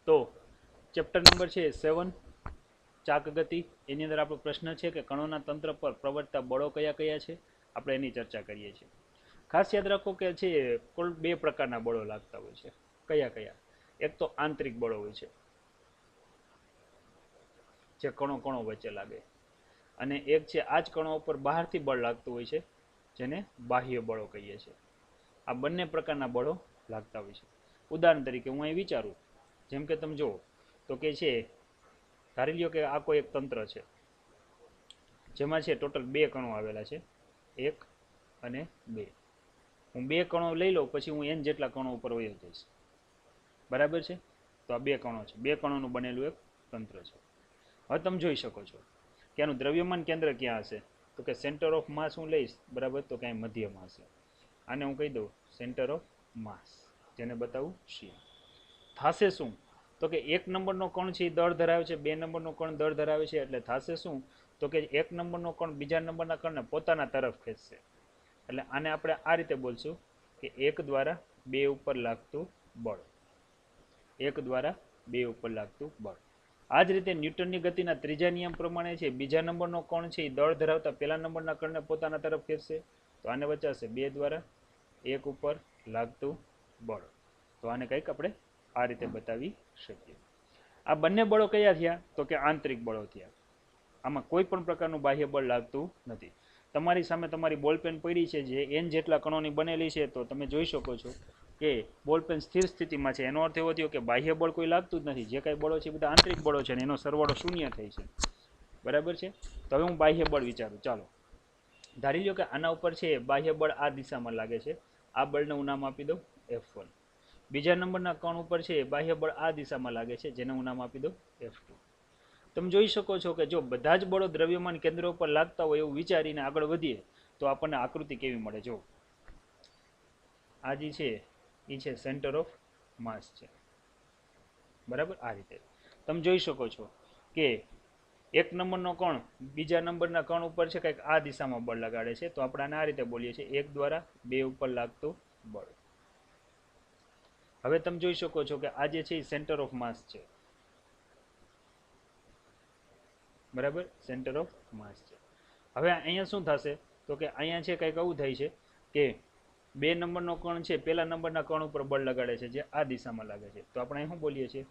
તો chapter number છે 7 ચાક ગતિ, એની અંદર આપણો પ્રશ્ન છે કે કણોના તંત્ર પર પ્રવર્તતા બળો કયા કયા છે, આપણે એની ચર્ચા કરીએ છીએ. ખાસ યાદ રાખો કે છે કુલ બે પ્રકારના બળો લાગતા હોય છે. કયા કયા? એક તો આંતરિક બળો હોય છે જે કણો કણો વચ્ચે લાગે, અને એક છે આ જ કણો ઉપર બહારથી બળ લાગતું હોય છે જેને બાહ્ય બળો કહીએ છીએ. આ બંને પ્રકારના બળો લાગતા હોય છે. ઉદાહરણ તરીકે હું અહીં વિચારું, જેમ કે તમે જુઓ તો કે છે ધારી લ્યો કે આ કોઈ એક તંત્ર છે જેમાં છે ટોટલ બે કણો આવેલા છે, 1 અને 2. હું બે કણો લઈ લઉં પછી હું n જેટલા કણો ઉપર વયો જઈશ, બરાબર છે. તો આ બે કણો છે, બે કણોનું બનેલું એક તંત્ર છે. હવે તમે જોઈ શકો છો કે આનું દ્રવ્યમાન કેન્દ્ર ક્યાં હશે, તો કે સેન્ટર ઓફ માસ હું લઈશ, બરાબર, તો ક્યાંય મધ્યમાં હશે. આને હું કહી દઉં સેન્ટર ઓફ માસ, જેને બતાવું C. થશે શું, તો કે એક નંબરનો કણ છે એ દળ ધરાવે છે, બે નંબરનો કણ દળ ધરાવે છે, એટલે થશે શું, તો કે એક નંબરનો કણ બીજા નંબરના કણને પોતાના તરફ ખેંચશે. એટલે આને આપણે આ રીતે બોલશું કે એક દ્વારા બે ઉપર લાગતું બળ, એક દ્વારા બે ઉપર લાગતું બળ. આ જ રીતે ન્યૂટનની ગતિના ત્રીજા નિયમ પ્રમાણે છે બીજા નંબરનો કણ છે એ દળ ધરાવતા પહેલા નંબરના કણને પોતાના તરફ ખેંચશે, તો આને બચાવશે બે દ્વારા એક ઉપર લાગતું બળ. તો આને કંઈક આપણે આ રીતે બતાવી શકીએ. આ બંને બળો કયા થયા, તો કે આંતરિક બળો થયા. આમાં કોઈ પણ પ્રકારનું બાહ્ય બળ લાગતું નથી. તમારી સામે તમારી બોલપેન પડી છે જે n જેટલા કણોની બનેલી છે, તો તમે જોઈ શકો છો કે બોલપેન સ્થિર સ્થિતિમાં છે. એનો અર્થ એવો થયો કે બાહ્ય બળ કોઈ લાગતું જ નથી. જે કાંઈ બળો છે બધા આંતરિક બળો છે અને એનો સરવાળો શૂન્ય થાય છે, બરાબર છે. તો હવે હું બાહ્ય બળ વિચારું. ચાલો ધારી લો કે આના ઉપર છે બાહ્ય બળ આ દિશામાં લાગે છે, આ બળને હું નામ આપી દઉં F1. બીજા નંબરના કણ ઉપર છે બાહ્ય બળ આ દિશામાં લાગે છે, જેને હું નામ આપી દઉં F2. તમે જોઈ શકો છો કે જો બધા જ બળો દ્રવ્યમાન કેન્દ્રો પર લાગતા હોય એવું વિચારીને આગળ વધીએ તો આપણને આકૃતિ કેવી મળે. જો આ જે છે એ છે સેન્ટર ઓફ માસ છે, બરાબર. આ રીતે તમે જોઈ શકો છો કે એક નંબરનો કણ બીજા નંબરના કણ ઉપર છે કંઈક આ દિશામાં બળ લગાડે છે, તો આપણે આને આ રીતે બોલીએ છીએ એક દ્વારા બે ઉપર લાગતું બળ. હવે તમે જોઈ શકો છો કે આ જે છે એ સેન્ટર ઓફ માસ છે, બરાબર, સેન્ટર ઓફ માસ છે. હવે અહીંયા શું થશે, તો કે અહીંયા છે કંઈક આવું થાય છે કે બે નંબરનો કણ છે પહેલા નંબરના કણ ઉપર બળ લગાડે છે જે આ દિશામાં લાગે છે, તો આપણે શું બોલીએ છીએ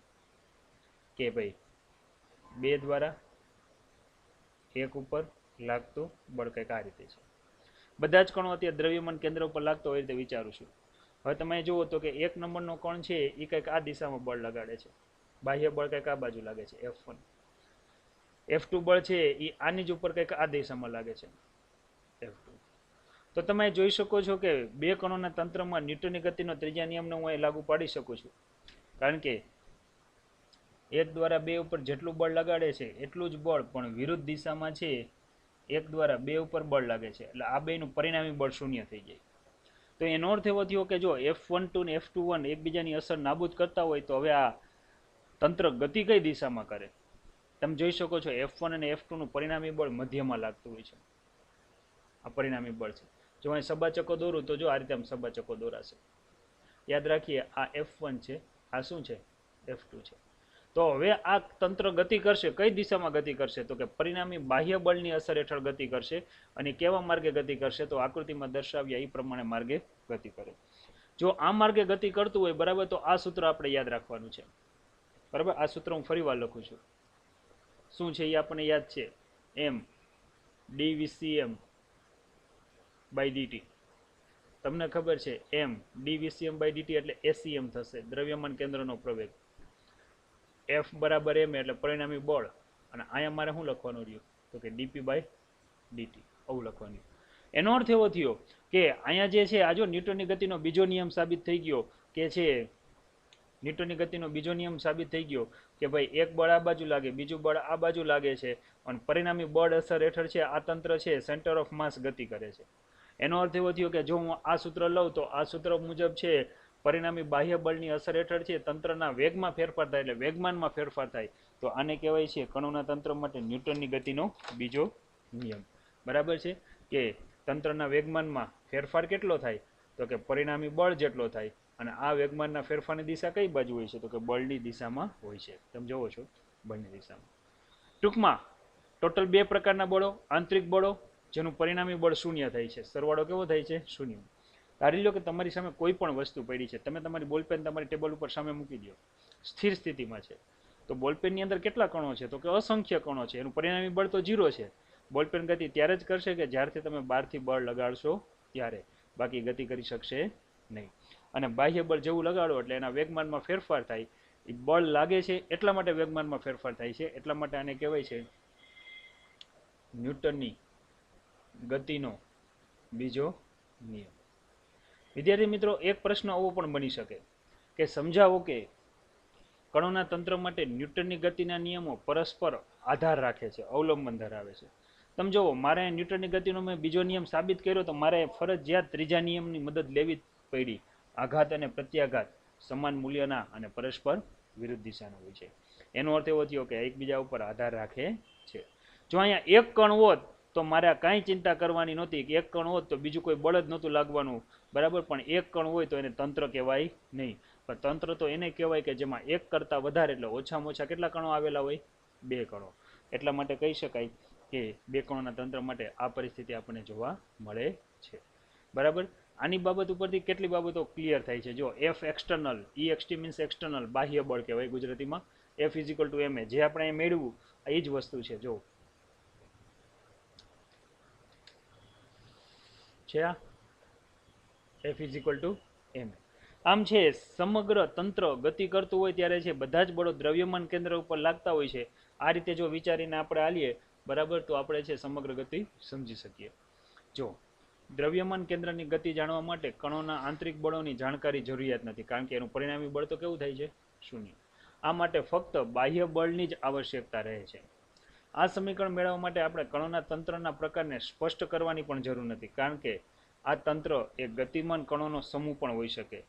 કે ભાઈ બે દ્વારા એક ઉપર લાગતું બળ કંઈક આ રીતે છે. બધા જ કણો અત્યારે દ્રવ્યમાન કેન્દ્ર ઉપર લાગતો હોય રીતે વિચારું છું. હવે તમે જુઓ તો કે એક નંબરનો કણ છે એ કંઈક આ દિશામાં બળ લગાડે છે, બાહ્ય બળ કંઈક આ બાજુ લાગે છે F1. F2 બળ છે એ આની જ ઉપર કંઈક આ દિશામાં લાગે છે F2. તો તમે જોઈ શકો છો કે બે કણોના તંત્રમાં ન્યૂટનની ગતિનો ત્રીજા નિયમને હું અહીં લાગુ પાડી શકું છું, કારણ કે એક દ્વારા બે ઉપર જેટલું બળ લગાડે છે એટલું જ બળ પણ વિરુદ્ધ દિશામાં છે એક દ્વારા બે ઉપર બળ લાગે છે, એટલે આ બેનું પરિણામી બળ શૂન્ય થઈ જાય. તો એનો અર્થ એવો થયો કે જો F12 ને F21 એકબીજાની અસર નાબૂદ કરતા હોય તો હવે આ તંત્ર ગતિ કઈ દિશામાં કરે. તમે જોઈ શકો છો F1 અને F2 નું પરિણામી બળ મધ્યમાં લાગતું હોય છે. આ પરિણામી બળ છે. જો અહીં સબાચકો દોરું તો જો આ રીતે આમ સબાચકો દોરાશે. યાદ રાખીએ આ F1 છે, આ શું છે F2 છે. તો હવે આ તંત્ર ગતિ કરશે, કઈ દિશામાં ગતિ કરશે, તો કે પરિણામી બાહ્ય બળની અસર હેઠળ ગતિ કરશે. અને કેવા માર્ગે ગતિ કરશે, તો આકૃતિમાં દર્શાવ્યા એ પ્રમાણે માર્ગે ગતિ કરે. જો આ માર્ગે ગતિ કરતું હોય, બરાબર, તો આ સૂત્ર આપણે યાદ રાખવાનું છે, બરાબર. આ સૂત્ર હું ફરી વાર લખું છું. શું છે એ આપણને યાદ છે, m dVcm by dt. તમને ખબર છે m dVcm by dt એટલે ACM થશે, દ્રવ્યમાન કેન્દ્રનો પ્રવેગ. F બરાબર m એટલે પરિણામી બળ, અને અહીંયા મારે શું લખવાનું રહ્યું, તો કે dp by dt, આવું લખવાનું. એનો અર્થ એવો થયો કે અહીંયા જે છે આ જો ન્યૂટનની ગતિનો બીજો નિયમ સાબિત થઈ ગયો કે છે ન્યૂટનની ગતિનો બીજો નિયમ સાબિત થઈ ગયો કે ભાઈ એક બળ આ બાજુ લાગે, બીજું બળ આ બાજુ લાગે છે, અને પરિણામી બળ અસર હેઠળ છે આ તંત્ર છે સેન્ટર ઓફ માસ ગતિ કરે છે. એનો અર્થ એવો થયો કે જો હું આ સૂત્ર લઉં તો આ સૂત્ર મુજબ છે પરિણામી બાહ્ય બળની અસર હેઠળ છે તંત્રના વેગમાં ફેરફાર થાય, એટલે વેગમાનમાં ફેરફાર થાય. તો આને કહેવાય છે કણોના તંત્ર માટે ન્યૂટનની ગતિનો બીજો નિયમ, બરાબર છે. કે તંત્રના વેગમાનમાં ફેરફાર કેટલો થાય, તો કે પરિણામી બળ જેટલો થાય અને આ વેગમાનના ફેરફારની દિશા કઈ બાજુ હોય છે? તો કે બળની દિશામાં હોય છે. તમે જોવો છો બળની દિશામાં. ટૂંકમાં ટોટલ બે પ્રકારના બળો, આંતરિક બળો જેનું પરિણામી બળ શૂન્ય થાય છે. સરવાળો કેવો થાય છે? શૂન્ય. ધારી લો કે તમારી સામે કોઈ પણ વસ્તુ પડી છે, તમે તમારી બોલપેન તમારી ટેબલ ઉપર સામે મૂકી દો, સ્થિર સ્થિતિમાં છે, તો બોલપેનની અંદર કેટલા કણો છે? તો કે અસંખ્ય કણો છે. એનું પરિણામી બળ તો 0 છે. બોલપેન ગતિ ત્યારે જ કરશે કે જ્યારથી તમે બહારથી બળ લગાડશો ત્યારે, બાકી ગતિ કરી શકશે નહીં. અને બાહ્ય બળ જેવું લગાડો એટલે એના વેગમાનમાં ફેરફાર થાય. એ બળ લાગે છે એટલા માટે વેગમાનમાં ફેરફાર થાય છે. એટલા માટે આને કહેવાય છે ન્યૂટનની ગતિનો બીજો નિયમ. વિદ્યાર્થી મિત્રો, એક પ્રશ્ન આવો પણ બની શકે કે સમજાવો કે કણોના તંત્ર માટે ન્યૂટનની ગતિના નિયમો પરસ્પર આધાર રાખે છે, અવલંબન ધરાવે છે. તમે જુઓ, મારે ન્યૂટનની ગતિનો મેં બીજો નિયમ સાબિત કર્યો તો મારે ફરજિયાત ત્રીજા નિયમની મદદ લેવી પડી. આઘાત અને પ્રત્યાઘાત સમાન મૂલ્યના અને પરસ્પર વિરુદ્ધ દિશાના હોય છે. એનો અર્થ એવો થયો કે એકબીજા ઉપર આધાર રાખે છે. જો અહીંયા એક કણ હોત તો મારે કાંઈ ચિંતા કરવાની નહોતી કે એક કણ હોત તો બીજું કોઈ બળ જ નહોતું લાગવાનું, બરાબર. પણ એક કણ હોય તો એને તંત્ર કહેવાય નહીં. પણ તંત્ર તો એને કહેવાય કે જેમાં એક કરતાં વધારે એટલે ઓછામાં ઓછા કેટલા કણો આવેલા હોય? 2 કણો. એટલા માટે કહી શકાય કે 2 કણોના તંત્ર માટે આ પરિસ્થિતિ આપણને જોવા મળે છે, બરાબર. આની બાબત ઉપરથી કેટલી બાબતો ક્લિયર થાય છે? જો એફ એક્સટર્નલ, ઈ એક્સટી મીન્સ એક્સટર્નલ, બાહ્ય બળ કહેવાય ગુજરાતીમાં. એફ ઇઝ ઇક્વલ ટુ એમ એ, જે આપણે મેળવ્યું એ જ વસ્તુ છે. જો છે આ એફ ઇઝ ઇક્વલ ટુ એમ. આમ છે સમગ્ર તંત્ર ગતિ કરતું હોય ત્યારે છે બધા જ બળો દ્રવ્યમાન કેન્દ્ર ઉપર લાગતા હોય છે. આ રીતે જો વિચારીને આપણે હાલીએ, બરાબર, તો આપણે છે સમગ્ર ગતિ સમજી શકીએ. જો દ્રવ્યમાન કેન્દ્રની ગતિ જાણવા માટે કણોના આંતરિક બળોની જાણકારી જરૂરિયાત નથી, કારણ કે એનું પરિણામી બળ તો કેવું થાય છે? શૂન્ય. આ માટે ફક્ત બાહ્ય બળની જ આવશ્યકતા રહે છે. આ સમીકરણ મેળવવા માટે આપણે કણોના તંત્રના પ્રકારને સ્પષ્ટ કરવાની પણ જરૂર નથી, કારણ કે આ તંત્ર એ ગતિમાન કણોનો સમૂહ પણ હોઈ શકે,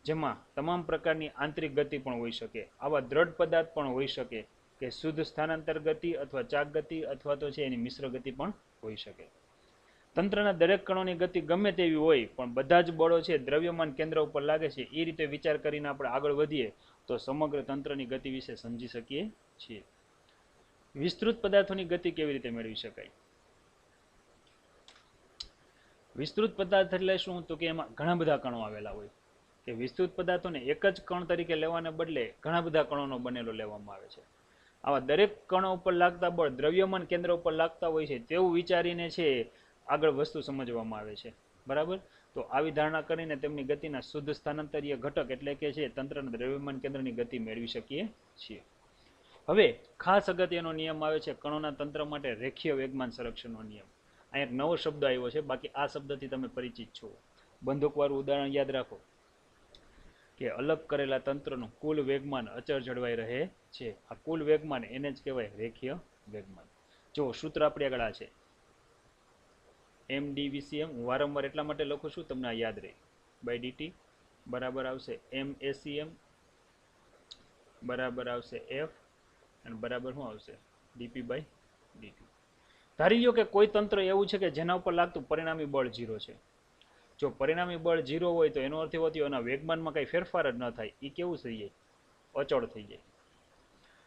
જેમાં તમામ પ્રકારની આંતરિક ગતિ પણ હોઈ શકે. આવા દ્રઢ પદાર્થ પણ હોઈ શકે કે શુદ્ધ સ્થાનાંતર ગતિ અથવા ચાક ગતિ અથવા તો છે એની મિશ્ર ગતિ પણ હોઈ શકે. તંત્રના દરેક કણોની ગતિ ગમે તેવી હોય પણ બધા જ બળો છે દ્રવ્યમાન કેન્દ્ર ઉપર લાગે છે. એ રીતે વિચાર કરીને આપણે આગળ વધીએ તો સમગ્ર તંત્રની ગતિ વિશે સમજી શકીએ છીએ. વિસ્તૃત પદાર્થોની ગતિ કેવી રીતે મેળવી શકાય? વિસ્તૃત પદાર્થ એટલે શું? તો કે એમાં ઘણા બધા કણો આવેલા હોય. કે વિસ્તૃત પદાર્થોને એક જ કણ તરીકે લેવાને બદલે ઘણા બધા કણોનો બનેલો લેવામાં આવે છે. આવા દરેક કણો ઉપર લાગતા બળ દ્રવ્યમાન કેન્દ્ર ઉપર લાગતા હોય છે તેવું વિચારીને છે આગળ વસ્તુ સમજવામાં આવે છે, બરાબર. તો આવી ધારણા કરીને તેમની ગતિના શુદ્ધ સ્થાનાંતરીય ઘટક એટલે કે છે તંત્રના દ્રવ્યમાન કેન્દ્રની ગતિ મેળવી શકીએ છીએ. હવે ખાસ અગત્યનો નિયમ આવે છે કણોના તંત્ર માટે રેખીય વેગમાન સંરક્ષણનો નિયમ. અહીં એક નવો શબ્દ આવ્યો છે, બાકી આ શબ્દથી તમે પરિચિત છો. બંદૂકવાળું ઉદાહરણ યાદ રાખો કે અલગ કરેલા તંત્રનું કુલ વેગમાન અચળ જળવાઈ રહે છે. આ કુલ વેગમાન એને જ કહેવાય રેખીય વેગમાન. જો સૂત્ર આપણી આગળ આ છે, mdvcm. હું વારંવાર એટલા માટે લખું છું તમને આ યાદ રહે. બાય dt બરાબર આવશે macm બરાબર આવશે f અને બરાબર શું આવશે? dp by dt. ધારી લો કે કોઈ તંત્ર એવું છે કે જેના ઉપર લાગતું પરિણામી બળ 0 છે. જો પરિણામી બળ 0 હોય તો એનો અર્થ એવો થયો એના વેગમાનમાં કંઈ ફેરફાર જ ન થાય. એ કેવું થઈ જાય? અચળ થઈ જાય.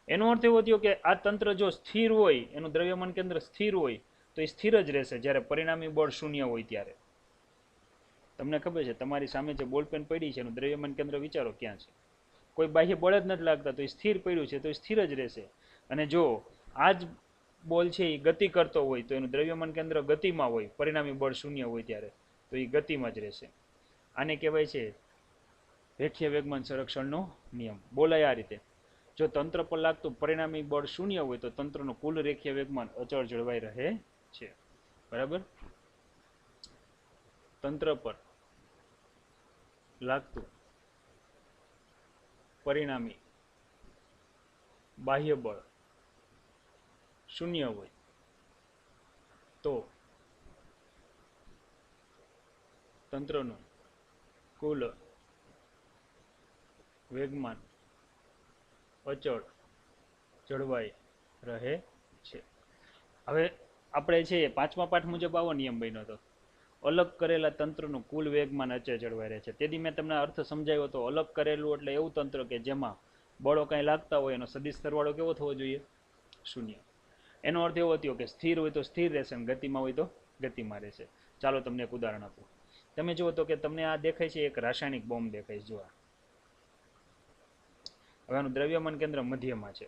એનો અર્થ એવો થયો કે આ તંત્ર જો સ્થિર હોય, એનું દ્રવ્યમાન કેન્દ્ર સ્થિર હોય તો એ સ્થિર જ રહેશે જ્યારે પરિણામી બળ 0 હોય ત્યારે. તમને ખબર છે તમારી સામે જે બોલપેન પડી છે એનું દ્રવ્યમાન કેન્દ્ર વિચારો ક્યાં છે? કોઈ બાહ્ય બળ જ નથી લાગતા તો એ સ્થિર પડ્યું છે તો એ સ્થિર જ રહેશે. અને જો આ જ બોલ છે એ ગતિ કરતો હોય તો એનું દ્રવ્યમાન કેન્દ્ર ગતિમાં હોય, પરિણામી બળ 0 હોય ત્યારે, તો એ ગતિમાં જ રહેશે. આને કહેવાય છે રેખીય વેગમાન સંરક્ષણનો નિયમ. બોલાય આ રીતે, જો તંત્ર પર લાગતું પરિણામી બળ 0 હોય તો તંત્રનું કુલ રેખીય વેગમાન અચળ જળવાઈ રહે છે, બરાબર. તંત્ર પર લાગતું પરિણામી બાહ્ય બળ 0 હોય તો તંત્રનું કુલ વેગમાન અચળ જળવાઈ રહે છે. હવે આપણે છે પાંચમા પાઠ મુજબ આવો નિયમ બન્યો હતો. અલગ કરેલા તંત્રનું કુલ વેગમાન અચળ જળવાઈ રહે છે. તેથી મેં તમને અર્થ સમજાવ્યો હતો. અલગ કરેલું એટલે એવું તંત્ર કે જેમાં બળો કાંઈ લાગતા હોય એનો સદિશ સરવાળો કેવો થવો જોઈએ? શૂન્ય. એનો અર્થ એવો થયો કે સ્થિર હોય તો સ્થિર રહેશે અને ગતિમાં હોય તો ગતિમાં રહેશે. ચાલો તમને એક ઉદાહરણ આપું. તમે જુઓ તો કે તમને આ દેખાય છે એક રાસાયણિક બોમ્બ દેખાય છે. જો હવે આનું દ્રવ્યમાન કેન્દ્ર મધ્યમાં છે,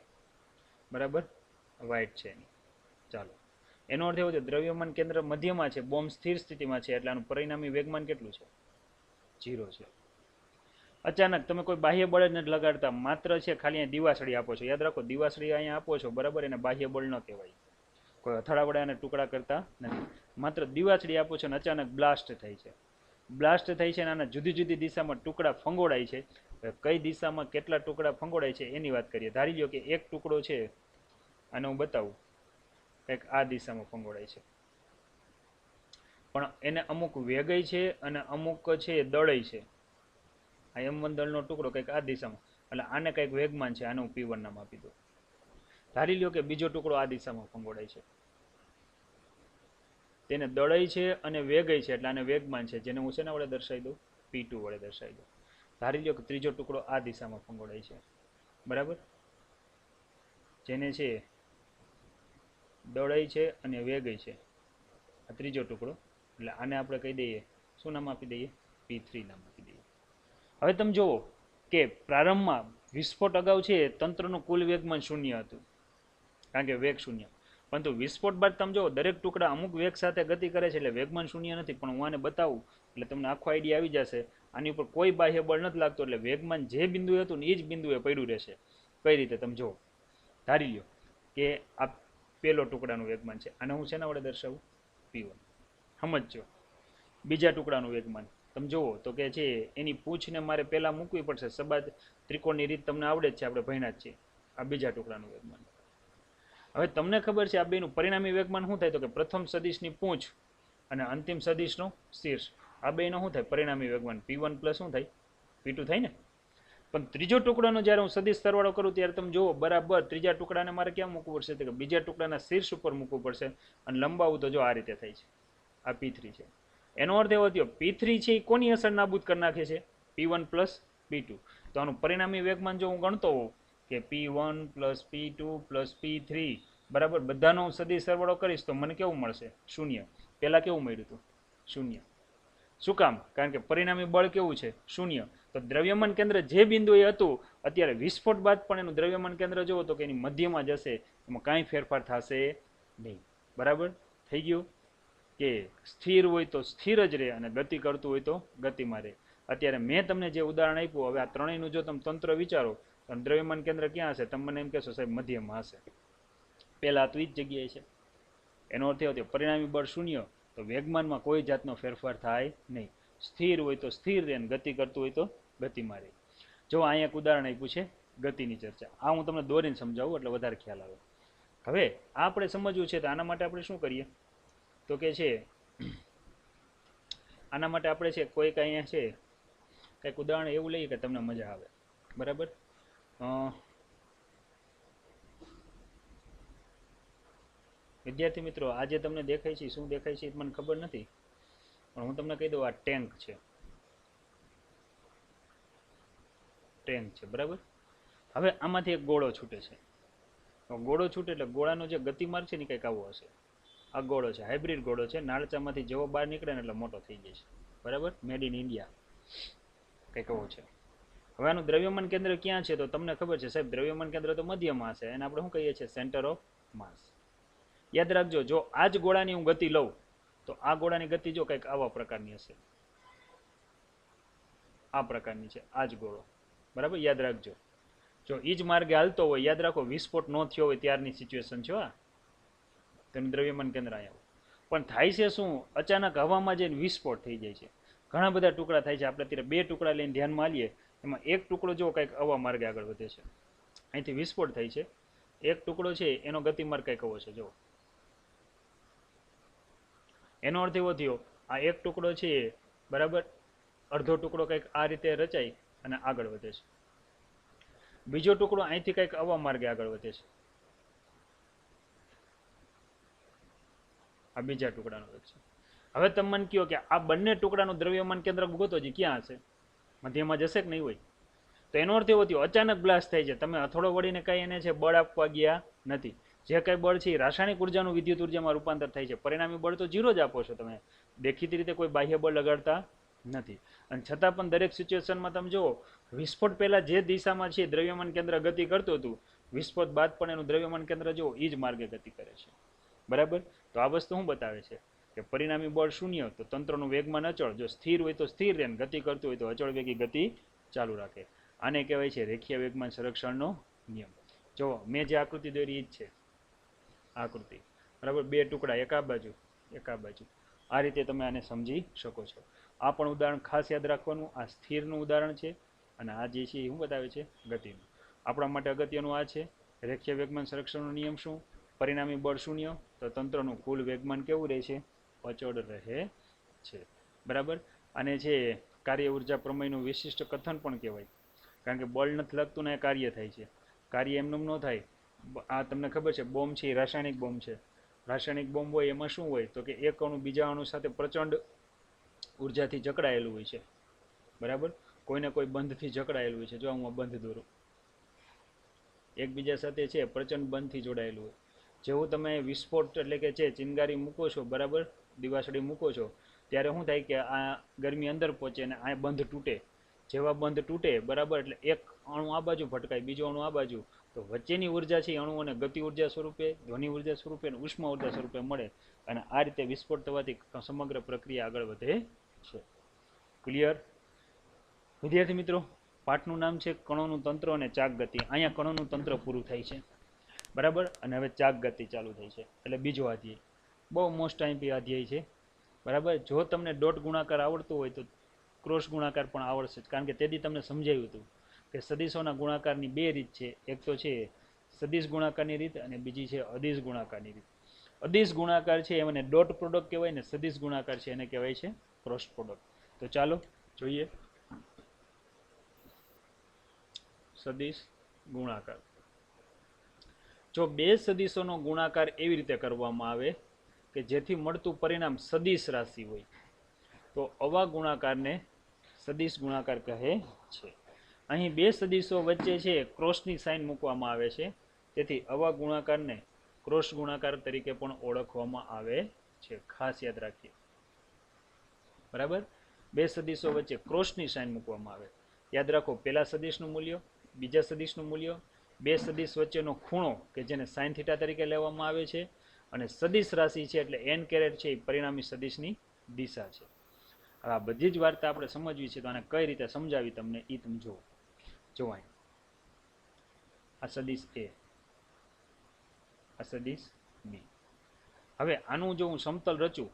બરાબર, વ્હાઇટ છે એની. ચાલો, એનો અર્થ એવો છે દ્રવ્યમાન કેન્દ્ર મધ્યમાં છે, બોમ્બ સ્થિર સ્થિતિમાં છે, એટલે આનું પરિણામી વેગમાન કેટલું છે? 0 છે. અચાનક તમે કોઈ બાહ્ય બળ જ નથી લગાડતા, માત્ર છે ખાલી અહીંયા દિવાસળી આપો છો. યાદ રાખો, દિવાસળી અહીંયા આપો છો, બરાબર, એને બાહ્ય બળ ન કહેવાય. કોઈ અથડા વડે એને ટુકડા કરતા નથી, માત્ર દિવાસળી આપો છો અને અચાનક બ્લાસ્ટ થાય છે. બ્લાસ્ટ થાય છે અને આના જુદી જુદી દિશામાં ટુકડા ફંગોળાય છે. કઈ દિશામાં કેટલા ટુકડા ફંગોળાય છે એની વાત કરીએ. ધારી લો કે એક ટુકડો છે, આને હું બતાવું, કંઈક આ દિશામાં ફંગોળાય છે, પણ એને અમુક વેગય છે અને અમુક છે દળય છે. આ M1 દળનો ટુકડો કંઈક આ દિશામાં, એટલે આને કંઈક વેગમાન છે, આને હું P1 નામ આપી દઉં. ધારી લ્યો કે બીજો ટુકડો આ દિશામાં ફંગોળાય છે, તેને દળય છે અને વેગય છે, એટલે આને વેગમાન છે, જેને હું શેના વડે દર્શાવી દઉં? P2 વડે દર્શાવી દઉં. ધારી લ્યો કે ત્રીજો ટુકડો આ દિશામાં ફંગોળાય છે, બરાબર, જેને છે દળય છે અને વેગય છે, આ ત્રીજો ટુકડો, એટલે આને આપણે કહી દઈએ, શું નામ આપી દઈએ? P3 નામ આપી દઈએ. હવે તમે જુઓ કે પ્રારંભમાં વિસ્ફોટ અગાઉ છે તંત્રનું કુલ વેગમાન 0 હતું, કારણ કે વેગ 0, પરંતુ વિસ્ફોટ બાદ તમે જુઓ દરેક ટુકડા અમુક વેગ સાથે ગતિ કરે છે, એટલે વેગમાન 0 નથી. પણ હું આને બતાવું એટલે તમને આખો આઈડિયા આવી જશે. આની ઉપર કોઈ બાહ્ય બળ નથી લાગતો, એટલે વેગમાન જે બિંદુએ હતું ને એ જ બિંદુએ પડ્યું રહેશે. કઈ રીતે? તમે જુઓ, ધારી લ્યો કે આ પેલો ટુકડાનું વેગમાન છે, આને હું શેના વડે દર્શાવું? P1. સમજો. બીજા ટુકડાનું વેગમાન તમે જુઓ તો કે છે એની પૂંછને મારે પહેલા મૂકવી પડશે. સબાદ ત્રિકોણની રીત તમને આવડે જ છે, આપણે ભણ્યા જ છીએ. આ બીજા ટુકડાનું વેગમાન. હવે તમને ખબર છે આ બેનું પરિણામી વેગમાન શું થાય? તો કે પ્રથમ સદિશની પૂંછ અને અંતિમ સદિશનો શીર્ષ, આ બેનો શું થાય? પરિણામી વેગમાન P1 પ્લસ શું થાય? P2 થાય ને. પણ ત્રીજો ટુકડાનો જ્યારે હું સદિશ સરવાળો કરું ત્યારે તમે જુઓ બરાબર ત્રીજા ટુકડાને મારે ક્યાં મૂકવું પડશે? તો કે બીજા ટુકડાના શીર્ષ ઉપર મૂકવું પડશે, અને લંબાવું તો જો આ રીતે થાય છે. આ P3 છે. એનો અર્થ એવો થયો P3 છે એ કોની અસર નાબૂદ કરી નાખે છે? P1 plus P2. તો આનું પરિણામી વેગમાન જો હું ગણતો હોઉં કે P1 plus P2 plus P3, બરાબર, બધાનો હું સદિશ સરવાળો કરીશ તો મને કેવું મળશે? 0. પહેલા કેવું મળ્યું હતું? 0. શું કામ? કારણ કે પરિણામી બળ કેવું છે? 0. તો દ્રવ્યમાન કેન્દ્ર જે બિંદુએ હતું અત્યારે વિસ્ફોટ બાદ પણ એનું દ્રવ્યમાન કેન્દ્ર જોવો તો કે એની મધ્યમાં જશે, એમાં કાંઈ ફેરફાર થશે નહીં. બરાબર થઈ ગયું કે સ્થિર હોય તો સ્થિર જ રહે અને ગતિ કરતું હોય તો ગતિમાં રહે. અત્યારે મેં તમને જે ઉદાહરણ આપ્યું, હવે આ ત્રણેયનું જો તમે તંત્ર વિચારો તો દ્રવ્યમાન કેન્દ્ર ક્યાં હશે? તમે મને એમ કહેશો સાહેબ મધ્યમાં હશે. પહેલા તો એ જ જગ્યાએ છે. એનો અર્થ એવો થયો પરિણામી બળ 0, તો વેગમાનમાં કોઈ જાતનો ફેરફાર થાય નહીં. સ્થિર હોય તો સ્થિર રહે અને ગતિ કરતું હોય તો ગતિમાં રહે. જો અહીંયા એક ઉદાહરણ આપ્યું છે ગતિની ચર્ચા. આ હું તમને દોરીને સમજાવું એટલે વધારે ખ્યાલ આવે. હવે આપણે સમજવું છે તો આના માટે આપણે શું કરીએ? તો કે છે આના માટે આપણે છે કોઈક અહીંયા છે કંઈક ઉદાહરણ એવું લઈએ કે તમને મજા આવે. બરાબર, વિદ્યાર્થી મિત્રો, આજે તમને દેખાય છે શું દેખાય છે મને ખબર નથી, પણ હું તમને કહી દઉં આ ટેન્ક છે. ટેન્ક છે, બરાબર. હવે આમાંથી એક ગોળો છૂટે છે. ગોળો છૂટે એટલે ગોળાનો જે ગતિમાર્ગ છે ને કંઈક આવો હશે. આ ગોળો છે, હાઇબ્રિડ ગોળો છે. નાળચામાંથી જેવો બહાર નીકળે ને એટલે મોટો થઈ જાય છે. બરાબર, મેડ ઇન ઇન્ડિયા કંઈક આવો છે. હવે આનું દ્રવ્યમાન કેન્દ્ર ક્યાં છે? તો તમને ખબર છે સાહેબ દ્રવ્યમાન કેન્દ્ર તો મધ્યમાં હશે, એને આપણે શું કહીએ છીએ? સેન્ટર ઓફ માસ. યાદ રાખજો, જો આ જ ગોળાની હું ગતિ લઉં તો આ ગોળાની ગતિ જો કંઈક આવા પ્રકારની હશે. આ પ્રકારની છે આ જ ગોળો, બરાબર. યાદ રાખજો, જો એ જ માર્ગે હાલતો હોય, યાદ રાખો વિસ્ફોટ ન થયો હોય ત્યારની સિચ્યુએશન છે. તેનું દ્રવ્યમાન કેન્દ્ર અહીંયા. પણ થાય છે શું? અચાનક હવામાં જઈને વિસ્ફોટ થઈ જાય છે. ઘણા બધા ટુકડા થાય છે. આપણે અત્યારે 2 ટુકડા લઈને ધ્યાનમાં આવીએ, એમાં એક ટુકડો જો કંઈક આવા માર્ગે આગળ વધે છે, અહીંથી વિસ્ફોટ થાય છે. એક ટુકડો છે એનો ગતિમાર્ગ કંઈક આવો છે. જો એનો અર્થ એવો થયો આ એક ટુકડો છે, બરાબર, અડધો ટુકડો કંઈક આ રીતે રચાય અને આગળ વધે છે. બીજો ટુકડો અહીંથી કંઈક આવા માર્ગે આગળ વધે છે. આ બીજા ટુકડાનો વેગ છે. હવે તમે મને કહો કે આ બંને ટુકડાનું દ્રવ્યમાન કેન્દ્ર ગોતો છે, ક્યાં હશે? મધ્યમાં જશે કે નહીં હોય? તો એનો અર્થ એવો થયો અચાનક બ્લાસ્ટ થાય છે, તમે હથોડો વળીને કઈ એને છે બળ આપવા ગયા નથી. જે કઈ બળ છે એ રાસાયણિક ઉર્જાનું વિદ્યુત ઉર્જામાં રૂપાંતર થાય છે. પરિણામી બળ તો 0 જ આપો છો તમે, દેખીતી રીતે કોઈ બાહ્ય બળ લગાડતા નથી. અને છતાં પણ દરેક સિચ્યુએશનમાં તમે જુઓ, વિસ્ફોટ પહેલા જે દિશામાં છે દ્રવ્યમાન કેન્દ્ર ગતિ કરતું હતું, વિસ્ફોટ બાદ પણ એનું દ્રવ્યમાન કેન્દ્ર જુઓ એ જ માર્ગે ગતિ કરે છે. બરાબર? તો આ વસ્તુ શું બતાવે છે કે પરિણામી બળ શૂન્ય તો તંત્રનું વેગમાન અચળ, જો સ્થિર હોય તો સ્થિર રહે, ગતિ કરતું હોય તો અચળ વેગી ગતિ ચાલુ રાખે. આને કહેવાય છે રેખીય વેગમાન સંરક્ષણનો નિયમ. જો મેં જે આકૃતિ દોરી એ જ છે આકૃતિ. બરાબર? બે ટુકડા, એક આ બાજુ એક આ બાજુ. આ રીતે તમે આને સમજી શકો છો. આ પણ ઉદાહરણ ખાસ યાદ રાખવાનું, આ સ્થિરનું ઉદાહરણ છે અને આ જે છે એ શું બતાવે છે? ગતિનું. આપણા માટે અગત્યનું આ છે રેખીય વેગમાન સંરક્ષણનો નિયમ શું? પરિણામી બળ શૂન્ય તો તંત્રનું કુલ વેગમાન કેવું રહે છે? અચળ રહે છે. બરાબર? અને જે કાર્ય ઉર્જા પ્રમેયનું વિશિષ્ટ કથન પણ કહેવાય, કારણ કે બળ નથી લાગતું ને કાર્ય થાય છે. કાર્ય એમનેમ ન થાય. આ તમને ખબર છે બોમ્બ છે એ રાસાયણિક બોમ્બ છે. રાસાયણિક બોમ્બ હોય એમાં શું હોય તો કે એક અણુ બીજા અણુ સાથે પ્રચંડ ઉર્જાથી જકડાયેલું હોય છે. બરાબર? કોઈને કોઈ બંધથી જકડાયેલું હોય છે. જો હું બંધ દોરું, એકબીજા સાથે છે પ્રચંડ બંધથી જોડાયેલું હોય. જેવું તમે વિસ્ફોટ એટલે કે છે ચિનગારી મૂકો છો, બરાબર, દિવાસળી મૂકો છો, ત્યારે શું થાય કે આ ગરમી અંદર પહોંચે અને આ બંધ તૂટે. જેવા બંધ તૂટે, બરાબર, એટલે એક અણુ આ બાજુ ભટકાય, બીજો અણુ આ બાજુ, તો વચ્ચેની ઉર્જા છે અણુઓને ગતિ ઉર્જા સ્વરૂપે, ધ્વનિ ઉર્જા સ્વરૂપે અને ઉષ્મા ઉર્જા સ્વરૂપે મળે અને આ રીતે વિસ્ફોટ થવાથી સમગ્ર પ્રક્રિયા આગળ વધે છે. ક્લિયર? વિદ્યાર્થી મિત્રો, પાઠનું નામ છે કણોનું તંત્ર અને ચાક ગતિ. અહીંયા કણોનું તંત્ર પૂરું થાય છે. બરાબર? અને હવે ચાક ગતિ ચાલુ થાય છે, એટલે બીજો અધ્યાય. બહુ મોસ્ટ આઈમ્પી અધ્યાય છે. બરાબર? જો તમને ડોટ ગુણાકાર આવડતું હોય તો ક્રોસ ગુણાકાર પણ આવડશે, કારણ કે તેથી તમને સમજાવ્યું હતું કે સદિશોના ગુણાકારની બે રીત છે. એક તો છે સદિશ ગુણાકારની રીત અને બીજી છે અદિશ ગુણાકારની રીત. અદિશ ગુણાકાર છે એને ડોટ પ્રોડક્ટ કહેવાય ને સદિશ ગુણાકાર છે એને કહેવાય છે ક્રોસ પ્રોડક્ટ. તો ચાલો જોઈએ સદિશ ગુણાકાર. જો બે સદિશોનો ગુણાકાર એવી રીતે કરવામાં આવે કે જેથી મળતું પરિણામ સદિશ રાશિ હોય તો આવા ગુણાકારને સદિશ ગુણાકાર કહે છે. અહીં બે સદિશો વચ્ચે છે ક્રોસની સાઇન મૂકવામાં આવે છે, તેથી આવા ગુણાકારને ક્રોસ ગુણાકાર તરીકે પણ ઓળખવામાં આવે છે. ખાસ યાદ રાખીએ. બરાબર? બે સદિશો વચ્ચે ક્રોસની સાઇન મૂકવામાં આવે. યાદ રાખો, પહેલા સદિશનું મૂલ્ય, બીજા સદિશનું મૂલ્ય, બે સદિશ વચ્ચેનો ખૂણો કે જેને સાઇન થીટા તરીકે લેવામાં આવે છે, અને સદિશ રાશિ છે એટલે n કેરેટ છે એ પરિણામી સદિશની દિશા છે. આ બધી જ વાર્તા આપણે સમજવી છે, તો આને કઈ રીતે સમજાવી તમને એ તમે જુઓ. જોવાય આ સદિશ એ, આ સદિશ બી. હવે આનું જો હું સમતલ રચું,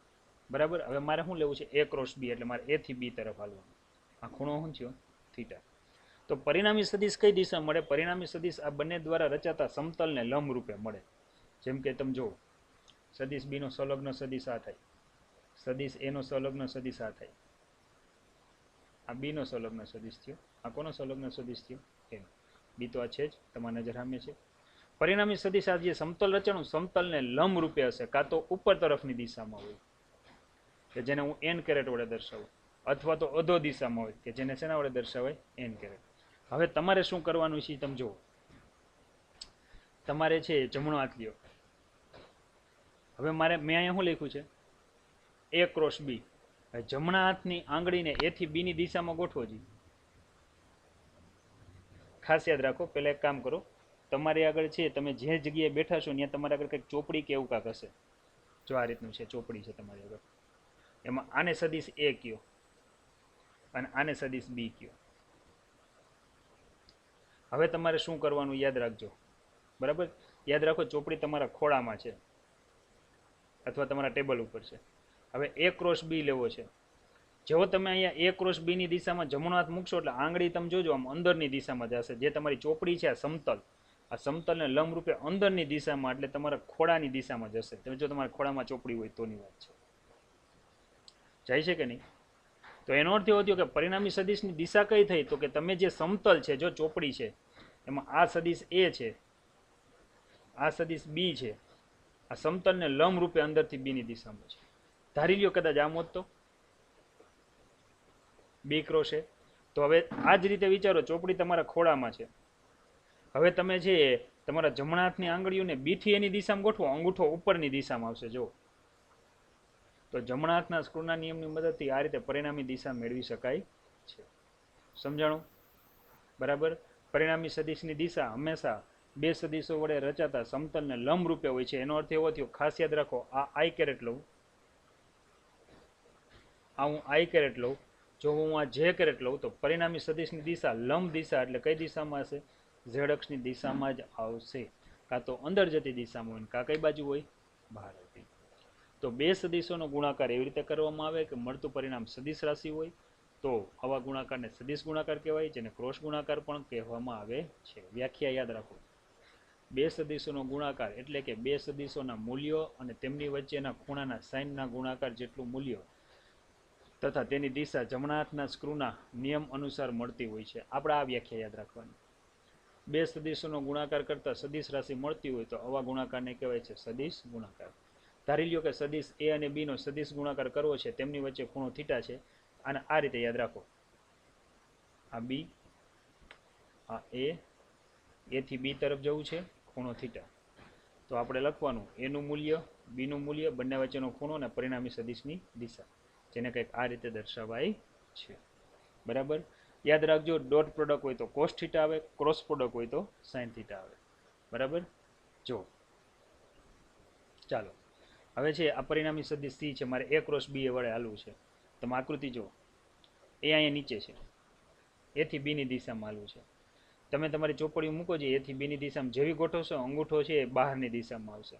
બરાબર, હવે મારે શું લેવું છે? એ ક્રોસ બી, એટલે મારે એ થી બી તરફ હાલવાનું. આ ખૂણો શું થયો? થીટા. તો પરિણામી સદિશ કઈ દિશા મળે? પરિણામી સદિશ આ બંને દ્વારા રચાતા સમતલને લંબ રૂપે મળે. જેમ કે તમે જુઓ, સદિશ બી નો સંલગ્ન સદિશ આ થાય, સદિશ એ નો સંલગ્ન સદિશ આ થાય, આ બી નો સંલગ્ન સદિશ થયો, આ કોનો સંલગ્ન સદિશ થયો? એનો. બી તો આ છે જ, તમારા નજર સામે છે. પરિણામી સદિશ આ જે સમતલ રચાણું સમતલને લંબ રૂપે હશે, કાં તો ઉપર તરફની દિશામાં હોય કે જેને હું n કેરેટ વડે દર્શાવું, અથવા તો અધો દિશામાં હોય કે જેને શેના વડે દર્શાવાય? n caret. હવે તમારે શું કરવાનું છે તમે જુઓ. તમારે છે જમણો હાથ લ્યો. હવે મેં અહીંયા શું લખ્યું છે? એ ક્રોસ બી. જમણા હાથની આંગળીને એ થી બી ની દિશામાં ગોઠવો જી. ખાસ યાદ રાખો, પહેલા એક કામ કરો, તમારી આગળ છે તમે જે જગ્યાએ બેઠા છો ત્યાં તમારી આગળ કંઈક ચોપડી કે એવું કાંક હશે. જો આ રીતનું છે, ચોપડી છે તમારી આગળ. એમાં આને સદિશ એ કયો અને આને સદિશ બી કયો. હવે તમારે શું કરવાનું યાદ રાખજો. બરાબર? યાદ રાખો, ચોપડી તમારા ખોળામાં છે અથવા તમારા ટેબલ ઉપર છે. હવે એ ક્રોસ બી લેવો છે. જેવો તમે અહીંયા એ ક્રોસ બી ની દિશામાં જમણો હાથ મૂકશો એટલે આંગળી તમે જોજો આમ અંદરની દિશામાં જશે. જે તમારી ચોપડી છે આ સમતલને લંબ રૂપે અંદરની દિશામાં, એટલે તમારા ખોળાની દિશામાં જશે. તમે જો તમારા ખોળામાં ચોપડી હોય તોની વાત છે. જાય છે કે નહીં? તો એનો અર્થ એવો થયો કે પરિણામી સદિશની દિશા કઈ થઈ? તો કે તમે જે સમતલ છે, જો ચોપડી છે, એમાં આ સદિશ એ છે, આ સદિશ બી છે, આ સમતલને લંબ રૂપે અંદરથી બી ની દિશામાં છે. ધારી લ્યો કદાચ આમ હોત તો બી ક્રોસ એ, તો હવે આ જ રીતે વિચારો, ચોપડી તમારા ખોળામાં છે, હવે તમે છે તમારા જમણા હાથની આંગળીઓને બી થી એની દિશામાં ગોઠવો, અંગૂઠો ઉપરની દિશામાં આવશે. જો તો જમણા હાથના સ્ક્રૂના નિયમની મદદથી આ રીતે પરિણામી દિશા મેળવી શકાય છે. સમજાણું? બરાબર. પરિણામી સદિશની દિશા હંમેશા બે સદિશો વડે રચાતા સમતલને લંબ રૂપે હોય છે. એનો અર્થ એવો થયો, ખાસ યાદ રાખો, આ આઈ કેરેટ લઉં, આ હું આઈ કેરેટ લઉં, જો હું આ જે કેરેટ લઉં તો પરિણામી સદિશની દિશા લંબ દિશા એટલે કઈ દિશામાં હશે? ઝેડ અક્ષની દિશામાં જ આવશે. કાં તો અંદર જતી દિશામાં હોય, કાં કઈ બાજુ હોય? બહાર હતી. તો બે સદિશોનો ગુણાકાર એવી રીતે કરવામાં આવે કે મળતું પરિણામ સદિશ રાશિ હોય, તો આવા ગુણાકારને સદિશ ગુણાકાર કહેવાય, જેને ક્રોસ ગુણાકાર પણ કહેવામાં આવે છે. વ્યાખ્યા યાદ રાખો, બે સદિશોનો ગુણાકાર એટલે કે બે સદિશોના મૂલ્યો અને તેમની વચ્ચેના ખૂણાના સાઇનના ગુણાકાર જેટલું મૂલ્ય તથા તેની દિશા જમણા હાથના સ્ક્રૂના નિયમ અનુસાર મળતી હોય છે. આપણે આ વ્યાખ્યા યાદ રાખવાની. બે સદિશોનો ગુણાકાર કરતા સદિશ રાશિ મળતી હોય તો આવા ગુણાકારને કહેવાય છે સદિશ ગુણાકાર. ધારી લ્યો કે સદિશ એ અને બી નો સદિશ ગુણાકાર કરવો છે, તેમની વચ્ચે ખૂણો થીટા છે, અને આ રીતે યાદ રાખો, આ બી, આ એ થી બી તરફ જવું છે, ખૂણો થીટા. તો આપણે લખવાનું એનું મૂલ્ય, બીનું મૂલ્ય, બંને વચ્ચેનો ખૂણો અને પરિણામી સદિશની દિશા, જેને કંઈક આ રીતે દર્શાવાય છે. બરાબર. યાદ રાખજો, ડોટ પ્રોડક્ટ હોય તો કોસ થીટા આવે, ક્રોસ પ્રોડક્ટ હોય તો સાઇન થીટા આવે. બરાબર. જો ચાલો હવે છે આ પરિણામી સદિશ સી છે, મારે એ ક્રોસ બી એ વડે હાલવું છે. તમે આકૃતિ જુઓ, એ અહીંયા નીચે છે, એ થી બી ની દિશામાં હાલવું છે. તમે તમારી ચોપડી મૂકો છો, એ થી બી ની દિશામાં જેવી ગોઠવશો, અંગૂઠો છે એ બહારની દિશામાં આવશે.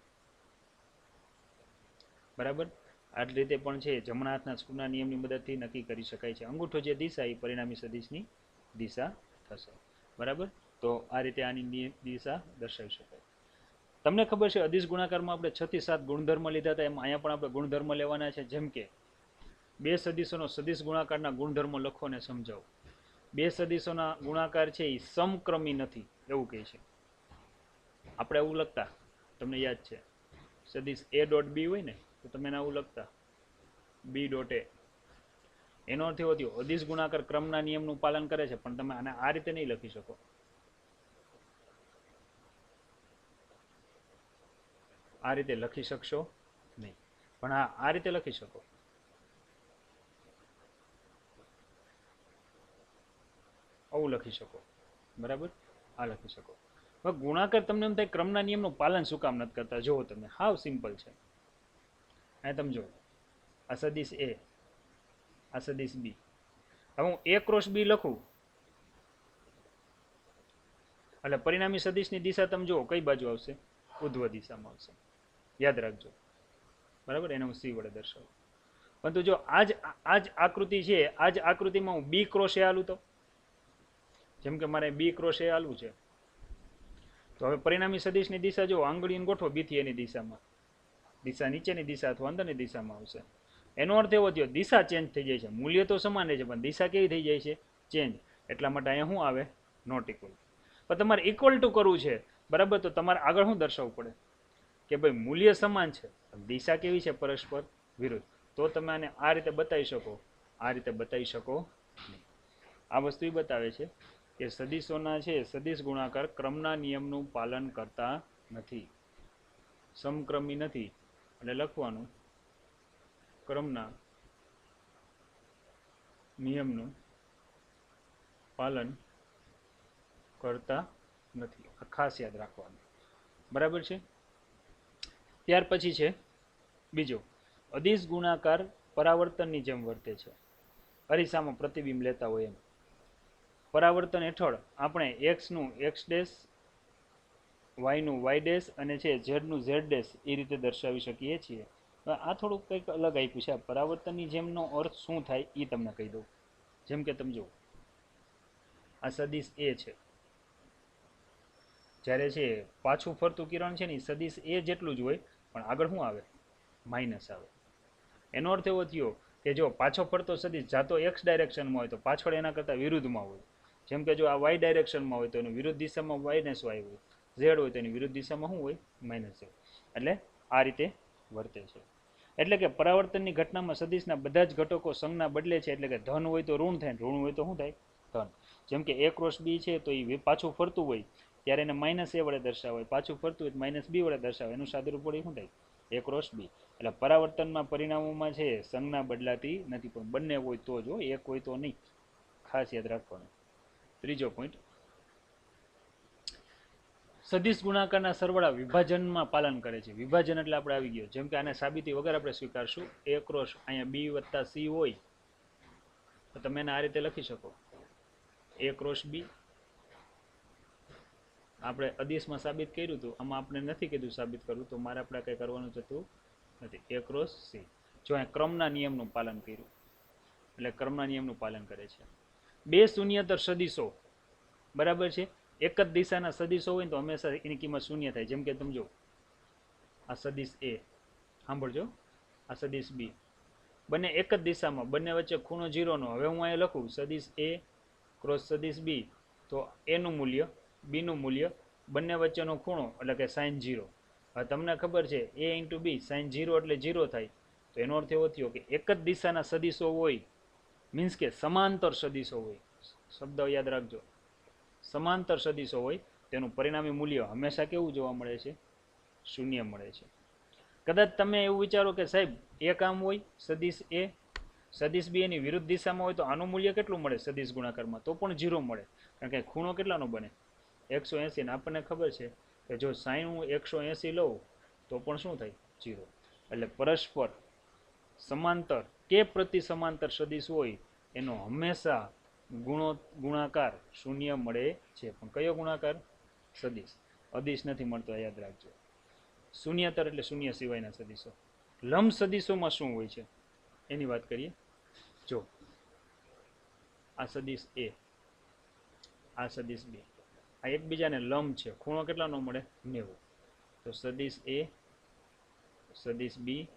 બરાબર. આટલી રીતે પણ છે જમણા હાથના સ્ક્રૂના નિયમની મદદથી નક્કી કરી શકાય છે. અંગૂઠો જે દિશા એ પરિણામી સદિશની દિશા થશે. બરાબર. તો આ રીતે આની દિશા દર્શાવી શકાય. તમને ખબર છે અદિશ ગુણાકારમાં આપણે 6 થી 7 ગુણધર્મ લીધા હતા, એમ અહીંયા પણ આપણે ગુણધર્મ લેવાના છે. જેમ કે બે સદિશોનો સદિશ ગુણાકારના ગુણધર્મો લખો અને સમજાવો. બે સદિશોના ગુણાકાર છે એ સમક્રમી નથી એવું કહે છે. આપણે એવું લખતા, તમને યાદ છે, સદિશ એ ડોટ બી હોય ને તો તમે એને આવું લખતા, બી ડોટ એ. એનો અર્થ એવો થયો અદિશ ગુણાકાર ક્રમના નિયમનું પાલન કરે છે, પણ તમે આને આ રીતે નહીં લખી શકો. આ રીતે લખી શકશો નહીં, પણ હા આ રીતે લખી શકો. આવું લખી શકો. બરાબર. આ લખી શકો. હવે ગુણાકાર તમને એમ થાય ક્રમના નિયમનું પાલન શું કામ નથી કરતા? જુઓ તમે, હાવ સિમ્પલ છે. અહીં તમે જુઓ, આ સદિશ એ, આ સદિશ બી. હવે હું એ ક્રોસ બી લખું એટલે પરિણામી સદિશની દિશા તમે જુઓ કઈ બાજુ આવશે? ઉધ્વ દિશામાં આવશે. યાદ રાખજો. બરાબર. એને હું સી વડે દર્શાવું. પરંતુ જો આજ આકૃતિ છે, આજ આકૃતિમાં હું બી ક્રોસ એ હાલું તો, જેમ કે મારે બી ક્રોસ એ હાલવું છે, તો હવે પરિણામી સદિશની દિશા જો આંગળીને ગોઠવો બી થી એની દિશામાં, દિશા નીચેની દિશા અથવા અંદરની દિશામાં આવશે. એનો અર્થ એવો થયો દિશા ચેન્જ થઈ જાય છે. મૂલ્ય તો સમાન છે, પણ દિશા કેવી થઈ જાય છે? ચેન્જ. એટલા માટે અહીંયા શું આવે? Not equal. પણ તમારે ઇક્વલ ટુ કરવું છે, બરાબર, તો તમારે આગળ શું દર્શાવવું પડે કે ભાઈ મૂલ્ય સમાન છે, દિશા કેવી છે? પરસ્પર વિરુદ્ધ. તો તમે આને આ રીતે બતાવી શકો, આ રીતે બતાવી શકો નહીં. આ વસ્તુ એ બતાવે છે કે સદિશોના છે સદિશ ગુણાકાર ક્રમના નિયમનું પાલન કરતા નથી, સમક્રમી નથી. એટલે લખવાનું ક્રમના નિયમનું પાલન કરતા નથી. આ ખાસ યાદ રાખવાનું. બરાબર છે. ત્યાર પછી છે બીજો, અદિશ ગુણાકાર પરાવર્તનની જેમ વર્તે છે. અરીસામાં પ્રતિબિંબ લેતા હોય એમ. પરાવર્તન હેઠળ આપણે એક્સનું એક્સ ડેશ, વાયનું વાય ડેશ અને છે ઝેડનું ઝેડ ડેશ એ રીતે દર્શાવી શકીએ છીએ. આ થોડુંક કંઈક અલગ આપ્યું છે. આ પરાવર્તનની જેમનો અર્થ શું થાય એ તમને કહી દઉં. જેમ કે તમે જુઓ, આ સદિશ એ છે, જ્યારે છે પાછું ફરતું કિરણ છે ને સદિશ એ જેટલું જ હોય, પણ આગળ શું આવે? માઇનસ આવે. એનો અર્થ એવો થયો કે જો પાછો ફરતો સદિશ જાતો એક્સ ડાયરેક્શનમાં હોય તો પાછળ એના કરતાં વિરુદ્ધમાં હોય. જેમ કે જો આ વાય ડાયરેક્શનમાં હોય તો એની વિરુદ્ધ દિશામાં માઇનસ વાય હોય, ઝેડ હોય તો એની વિરુદ્ધ દિશામાં શું હોય? Minus Z. એટલે આ રીતે વર્તે છે. એટલે કે પરાવર્તનની ઘટનામાં સદિશના બધા જ ઘટકો સંજ્ઞા બદલે છે. એટલે કે ધન હોય તો ઋણ થાય, ઋણ હોય તો શું થાય? ધન. જેમ કે a ક્રોસ b છે તો એ પાછું ફરતું હોય ત્યારે એને માઇનસ a વડે દર્શાવે, પાછું ફરતું હોય માઇનસ b વડે દર્શાવે, એનું સાદુરૂપ વડે શું થાય? a cross b. એટલે પરાવર્તનમાં પરિણામોમાં છે સંજ્ઞા બદલાતી નથી, પણ બંને હોય તો જ, એક હોય તો નહીં, ખાસ યાદ રાખવાનું. ત્રીજો પોઈન્ટ, સદિશ ગુણાકારના સરવાળા વિભાજનમાં પાલન કરે છે. વિભાજન એટલે આપણે આવી ગયો, જેમ કે આને સાબિતી વગર આપણે સ્વીકારશું. a ક્રોસ અહીંયા b વત્તા c હોય તો તમે એને આ રીતે લખી શકો, a ક્રોસ b. આપણે અદિશમાં સાબિત કર્યું હતું, આમાં આપણે નથી કીધું સાબિત કરવું, તો મારે આપણે કંઈ કરવાનું થતું નથી. a cross c. જો અહીં ક્રમના નિયમનું પાલન કર્યું, એટલે ક્રમના નિયમનું પાલન કરે છે. બે શૂન્યતર સદિશો બરાબર છે, એક જ દિશાના સદિશો હોય ને તો હંમેશા એની કિંમત શૂન્ય થાય. જેમ કે તમે જો આ સદિશ a, સાંભળજો, આ સદિશ b, બંને એક જ દિશામાં, બંને વચ્ચે ખૂણો 0 નો. હવે હું અહીંયા લખું સદિશ a ક્રોસ સદિશ b, તો a નું મૂલ્ય b નું મૂલ્ય, બંને વચ્ચેનો ખૂણો એટલે કે sin 0. હવે તમને ખબર છે a ઇન્ટુ b sin 0 એટલે 0 થાય, તો એનો અર્થ એવો થયો કે એક જ દિશાના સદિશો હોય, મીન્સ કે સમાંતર સદિશો હોય, શબ્દ યાદ રાખજો, સમાંતર સદિશો હોય તેનું પરિણામી મૂલ્ય હંમેશા કેવું જોવા મળે છે? શૂન્ય મળે છે. કદાચ તમે એવું વિચારો કે સાહેબ એક આમ હોય સદિશ a, સદિશ b એની વિરુદ્ધ દિશામાં હોય તો આનું મૂલ્ય કેટલું મળે સદિશ ગુણાકારમાં? તો પણ 0 મળે, કારણ કે ખૂણો કેટલાનો બને? 180. ને આપણને ખબર છે કે જો sin હું 180 લઉં તો પણ શું થાય? 0. એટલે પરસ્પર સમાંતર કે પ્રતિ સમાંતર સદિશ હોય એનો હંમેશા ગુણાકાર શૂન્ય મળે છે. પણ કયો ગુણાકાર? સદિશ. અદિશ નથી મળતો, યાદ રાખજો. શૂન્યતર એટલે શૂન્ય સિવાયના સદિશો. લંબ સદિશોમાં શું હોય છે એની વાત કરીએ. જો આ સદિશ a, આ સદિશ b, આ એકબીજાને લંબ છે, ખૂણો કેટલાનો મળે? 90. તો સદિશ a, સદિશ b,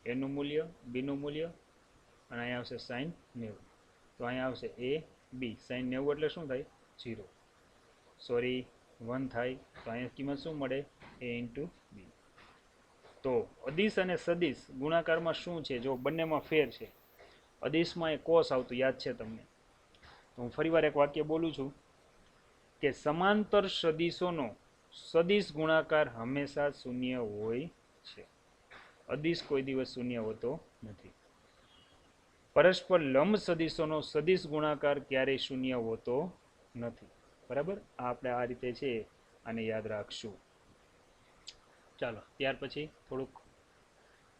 એનું મૂલ્ય, b નું મૂલ્ય, અને અહીંયા આવશે sin 90. તો અહીંયા આવશે a b, sin 90 એટલે શું થાય? 0. સોરી 1 થાય, તો અહીંયા કિંમત શું મળે? a into b. તો અદિશ અને સદિશ ગુણાકારમાં શું છે? જો બંનેમાં ફેર છે. અદિશમાં એ કોસ આવતું યાદ છે તમને. તો હું ફરીવાર એક વાક્ય બોલું છું કે સમાંતર સદિશોનો સદિશ ગુણાકાર હંમેશા શૂન્ય હોય છે. અદિશ કોઈ દિવસ શૂન્ય હોતો નથી. પરસ્પર લંબ સદિશોનો સદિશ ગુણાકાર ક્યારેય શૂન્ય હોતો નથી. બરાબર, આપણે આ રીતે છે આને યાદ રાખશું. ચાલો ત્યાર પછી થોડુંક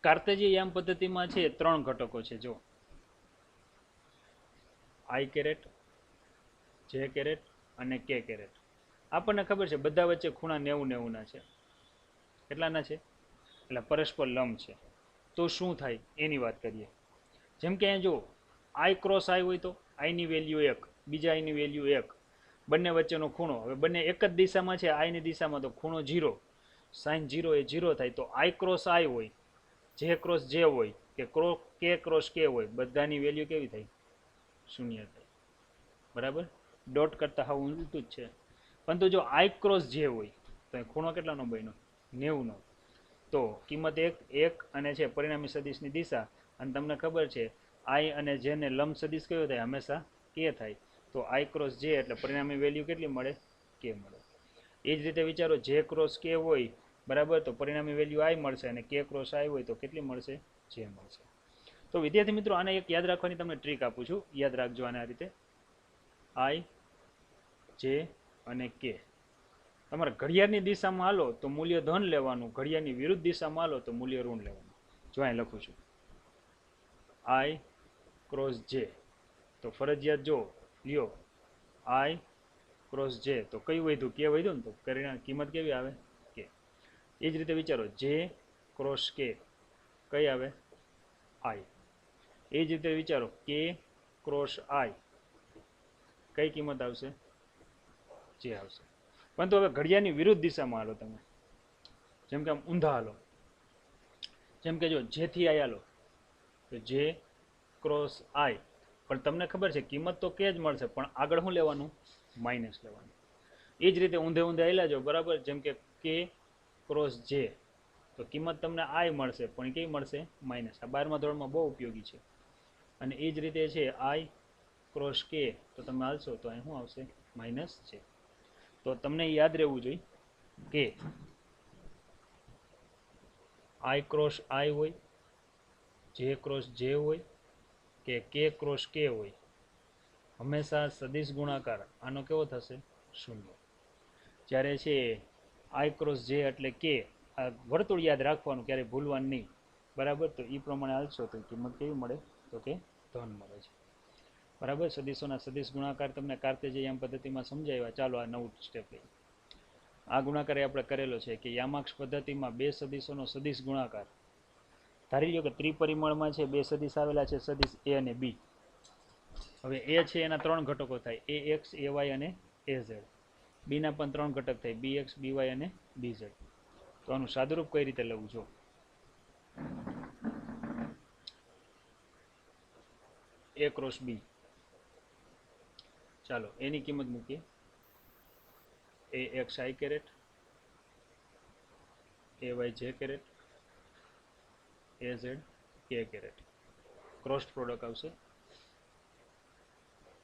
કાર્તેજીય યામ પદ્ધતિમાં છે 3 ઘટકો છે. જો i કેરેટ, j કેરેટ અને k કેરેટ. આપણને ખબર છે બધા વચ્ચે ખૂણા 90-90 ના છે. કેટલાના છે? એટલે પરસ્પર લંબ છે. તો શું થાય એની વાત કરીએ. જેમ કે જો i ક્રોસ i હોય તો i ની વેલ્યુ 1, બીજા i ની વેલ્યુ 1, બંને વચ્ચેનો ખૂણો, હવે બંને એક જ દિશામાં છે, i ની દિશામાં, તો ખૂણો 0, sin 0 એ 0 થાય. તો i ક્રોસ i હોય, j ક્રોસ j હોય કે k ક્રોસ k હોય, બધાની વેલ્યુ કેવી થાય? શૂન્ય થાય. બરાબર, ડોટ કરતા હા ઉલટું જ છે. પરંતુ જો i ક્રોસ j હોય તો એ ખૂણો કેટલાનો બન્યો? 90 નો. તો કિંમત 1 અને છે પરિણામી સદિશની દિશા, અને તમને ખબર છે i અને j ને લંબ સદિશ કયો થાય? હંમેશા k થાય. તો i ક્રોસ j એટલે પરિણામી વેલ્યુ કેટલી મળે? k મળે. એ જ રીતે વિચારો j ક્રોસ k હોય, બરાબર, તો પરિણામી વેલ્યુ i મળશે, અને k ક્રોસ i હોય તો કેટલી મળશે? j મળશે. તો વિદ્યાર્થી મિત્રો, આને એક યાદ રાખવાની તમને ટ્રીક આપું છું, યાદ રાખજો આને આ રીતે. i, j અને k. તમારે ઘડિયાળની દિશામાં હાલો તો મૂલ્ય ધન લેવાનું, ઘડિયાળની વિરુદ્ધ દિશામાં હાલો તો મૂલ્ય ઋણ લેવાનું. જો અહીં લખું છું i ક્રોસ j, તો ફરજિયાત જો લ્યો i ક્રોસ j, તો કયું વધ્યું? k વધ્યું ને, તો કિંમત કેવી આવે? k. એ જ રીતે વિચારો j ક્રોસ k, કઈ આવે? i. એ જ રીતે વિચારો k ક્રોસ i, કઈ કિંમત આવશે? j આવશે. પરંતુ હવે ઘડિયાળની વિરુદ્ધ દિશામાં હાલો તમે, જેમ કે આમ ઊંધા હાલો, જેમ કે જો j થી i હાલો તો j ક્રોસ i, પણ તમને ખબર છે કિંમત તો k જ મળશે, પણ આગળ શું લેવાનું? માઇનસ લેવાનું. એ જ રીતે ઊંધે ઊંધે હાલ્યા જાઓ, બરાબર, જેમ કે k ક્રોસ j, તો કિંમત તમને આઈ મળશે પણ કેવી મળશે માઇનસ. આ 12મા ધોરણમાં બહુ ઉપયોગી છે. અને એ જ રીતે છે આઈ ક્રોસ કે, તો તમે હાલશો તો અહીં શું આવશે માઇનસ છે. તો તમને યાદ રહેવું જોઈએ કે આઈ ક્રોસ આઈ હોય, જે ક્રોસ જે હોય કે ક્રોસ કે હોય, હંમેશા સદિશ ગુણાકાર આનો કેવો થશે શૂન્ય. જ્યારે છે આઈ ક્રોસ જે એટલે કે, આ વર્તુળ યાદ રાખવાનું, ક્યારેય ભૂલવાનું નહીં. બરાબર, તો એ પ્રમાણે હાલશો તો કિંમત કેવી મળે તો કે ધન મળે છે. બરાબર, સદિશોના સદિશ ગુણાકાર તમને કાર્તેશિયન પદ્ધતિમાં સમજાવ્યા. ચાલો આ નવું સ્ટેપ લઈએ. આ ગુણાકાર આપણે કરેલો છે કે યામાક્ષ પદ્ધતિમાં બે સદિશોનો સદિશ ગુણાકાર. ધારી લો કે ત્રિપરિમાણમાં છે બે સદિશ આવેલા છે, સદિશ એ અને બી. હવે એ છે એના 3 ઘટકો થાય, એ એક્સ એ વાય અને એ ઝેડ. બીના પણ 3 ઘટક થાય, બી એક્સ બી વાય અને બી ઝેડ. તો આનું સાદુરૂપ કઈ રીતે લઉં છો? A cross B. ચાલો એની કિંમત મૂકીએ. A x i caret, A y j caret, A z k caret. Cross product આવશે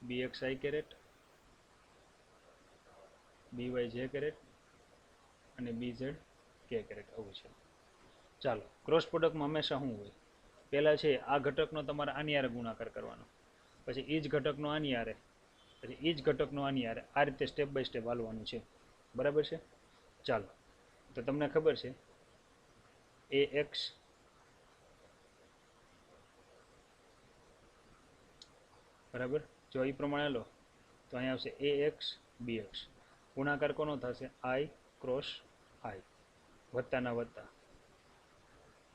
B x i caret, B y j caret અને બી ઝેડ કે કેરેટ. આવું છે. ચાલો ક્રોસ પ્રોડક્ટમાં હંમેશા શું હોય? પહેલાં છે આ ઘટકનો તમારે આની હારે ગુણાકાર કરવાનો, પછી એ જ ઘટકનો આની હારે, પછી એ જ ઘટકનો આની હારે. આ રીતે સ્ટેપ બાય સ્ટેપ હાલવાનું છે. બરાબર છે. ચાલો તો તમને ખબર છે એ એક્સ બરાબર, જો એ પ્રમાણે લો તો અહીંયા આવશે એ એક્સ બી એક્સ. ગુણાકાર કોનો થશે? આઈ ક્રોસ આઈ, વત્તાના વત્તા.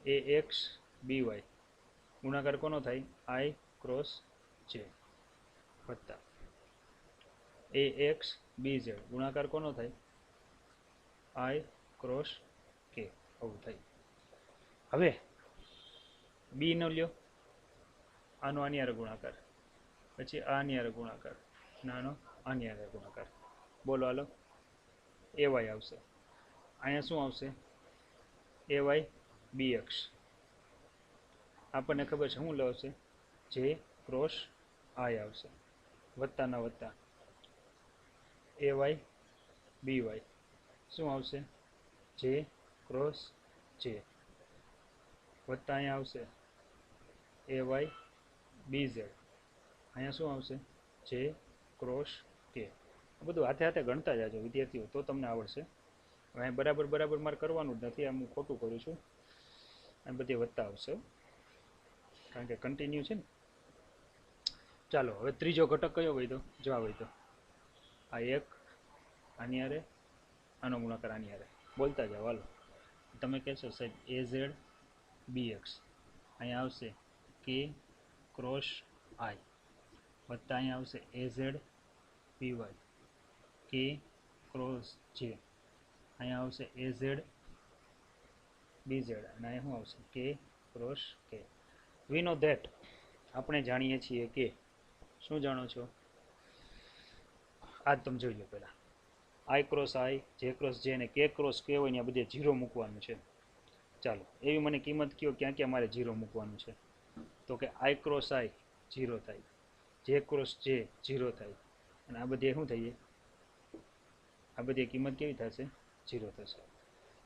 એ એક્સ બી વાય ગુણાકાર કોનો થાય? આઈ ક્રોસ જે, વત્તા એ એક્સ બી ઝેડ ગુણાકાર કોનો થાય? આઈ ક્રોસ કે. આવું થાય. હવે બી નો લ્યો, આનો આની હારે ગુણાકાર, પછી આની હારે ગુણાકાર, નાનો આની હારે ગુણાકાર. બોલો હાલો, એ વાય આવશે. અહીંયા શું આવશે? A Y B X. આપણને ખબર છે શું લાવશે? જે ક્રોસ આઈ આવશે, વત્તાના વત્તા. એ વાય બી વાય શું આવશે? જે ક્રોસ જે, વત્તા અહીંયા આવશે એ વાય બી ઝેડ. અહીંયા શું આવશે? જે ક્રોસ કે. આ બધું હાથે હાથે ગણતા જાજો વિદ્યાર્થીઓ, તો તમને આવડશે. અહીં બરાબર બરાબર મારે કરવાનું જ નથી, આમ હું ખોટું કરું છું. આ બધી વત્તા આવશે કારણ કે કન્ટિન્યુ છે ને. ચાલો હવે ત્રીજો ઘટક કયો વધ્યો? જો આ વધ્યો, આ એક આની હારે, આનો ગુણાકાર આની હારે. બોલતા જાઓ હાલો. તમે કહેશો સાહેબ એ ઝેડ બી એક્સ, અહીંયા આવશે કે ક્રોસ આઈ, વત્તા અહીંયા આવશે એ ઝેડ બી વાય કે ક્રોસ જે, અહીંયા આવશે એ ઝેડ બી ઝેડ અને અહીંયા શું આવશે? કે ક્રોસ કે. વી નો ધેટ, આપણે જાણીએ છીએ કે, શું જાણો છો? આજ તમે જોઈ લો પહેલાં. આઈ ક્રોસ આઈ, જે ક્રોસ જે અને કે ક્રોસ કે હોય ને આ બધે જીરો મૂકવાનું છે. ચાલો એવી મને કિંમત કયો ક્યાં ક્યાં મારે જીરો મૂકવાનું છે? તો કે આઈ ક્રોસ આઈ જીરો થાય, જે ક્રોસ જે જીરો થાય, અને આ બધી શું થઈએ? આ બધી કિંમત કેવી થશે? જીરો થશે.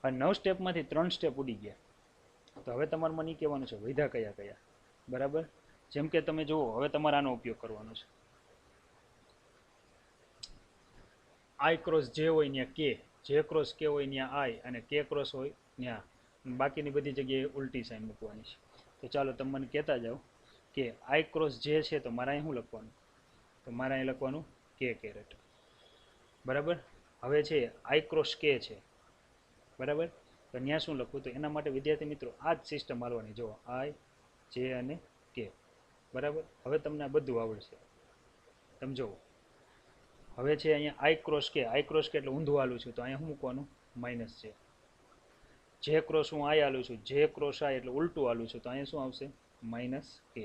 આ 9 સ્ટેપમાંથી 3 સ્ટેપ ઉડી ગયા. તો હવે તમારે મને કહેવાનું છે વૈધા કયા કયા. બરાબર, જેમ કે તમે જુઓ હવે તમારે આનો ઉપયોગ કરવાનો છે. આઈ ક્રોસ જે હોય ત્યાં કે, જે ક્રોસ કે હોય ત્યાં આઈ, અને કે ક્રોસ હોય ત્યાં. બાકીની બધી જગ્યાએ ઉલટી સાઈન મૂકવાની છે. તો ચાલો તમે મને કહેતા જાઓ કે આઈ ક્રોસ જે છે તો મારે અહીં શું લખવાનું? તો મારે અહીં લખવાનું કે કેરેટ. બરાબર, હવે છે આઈ ક્રોસ કે છે. બરાબર, તો ત્યાં શું લખવું? તો એના માટે વિદ્યાર્થી મિત્રો આ જ સિસ્ટમ હાલવાની. જુઓ આઈ, જે અને કે. બરાબર, હવે તમને આ બધું આવડશે. તમે જુઓ હવે છે અહીંયા આઈ ક્રોસ કે. આઈ ક્રોસ કે એટલે ઊંધું હાલું છું તો અહીંયા શું મૂકવાનું? માઇનસ છે. જે ક્રોસ હું આઈ હાલું છું, જે ક્રોસ આઈ એટલે ઉલટું હાલું છું તો અહીંયા શું આવશે? માઇનસ કે.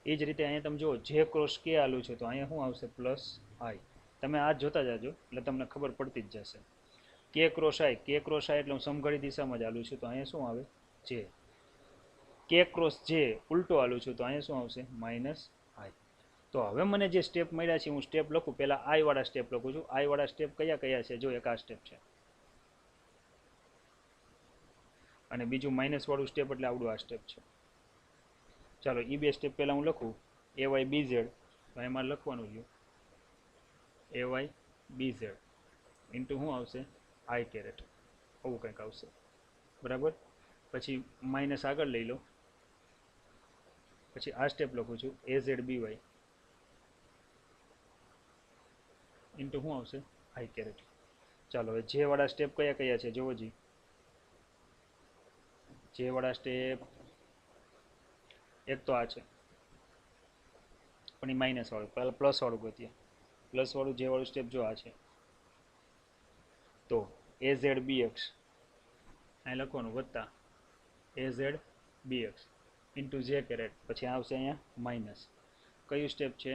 એ જ રીતે અહીંયા તમે જુઓ જે ક્રોસ કે હાલું છે તો અહીંયા શું આવશે? પ્લસ આઈ. તમે આ જોતા જાજો એટલે તમને ખબર પડતી જ જશે. કે ક્રોસ આઈ, કે ક્રોસ આઈ એટલે હું સમઘડી દિશામાં જ હાલું છું, તો અહીંયા શું આવે જે. કે ક્રોસ જે ઉલટો હાલું છું, તો અહીંયા શું આવશે માઇનસ આઈ. તો હવે મને જે સ્ટેપ મળ્યા છે હું સ્ટેપ લખું, પહેલાં આઈ વાળા સ્ટેપ લખું છું. આઈ વાળા સ્ટેપ કયા કયા છે? જો એક આ સ્ટેપ છે, અને બીજું માઇનસ વાળું સ્ટેપ એટલે આવડું આ સ્ટેપ છે. ચાલો એ બે સ્ટેપ પહેલાં હું લખું. એ વાય બી ઝેડ, તો એમાં લખવાનું રહ્યું A Y B Z into શું આવશે આઈ કેરેટ, આવું કંઈક આવશે, બરાબર. પછી માઇનસ આગળ લઈ લો, પછી આ સ્ટેપ લખું છું એ ઝેડ બી વાય ઇન્ટુ શું આવશે આઈ કેરેટ. ચાલો હવે જે વાળા સ્ટેપ કયા કયા છે જોવો જી. જે વાળા સ્ટેપ એક તો આ છે, પણ એ માઇનસ વાળું, પહેલાં પ્લસ વાળું ગોતીએ. પ્લસ વાળું જે વાળું સ્ટેપ જો આ છે, તો એ ઝેડ બી એક્સ અહીં લખવાનું વત્તા એ ઝેડ બી એક્સ ઇન્ટુ જે કેરેટ, પછી આવશે અહીંયા માઇનસ. કયું સ્ટેપ છે?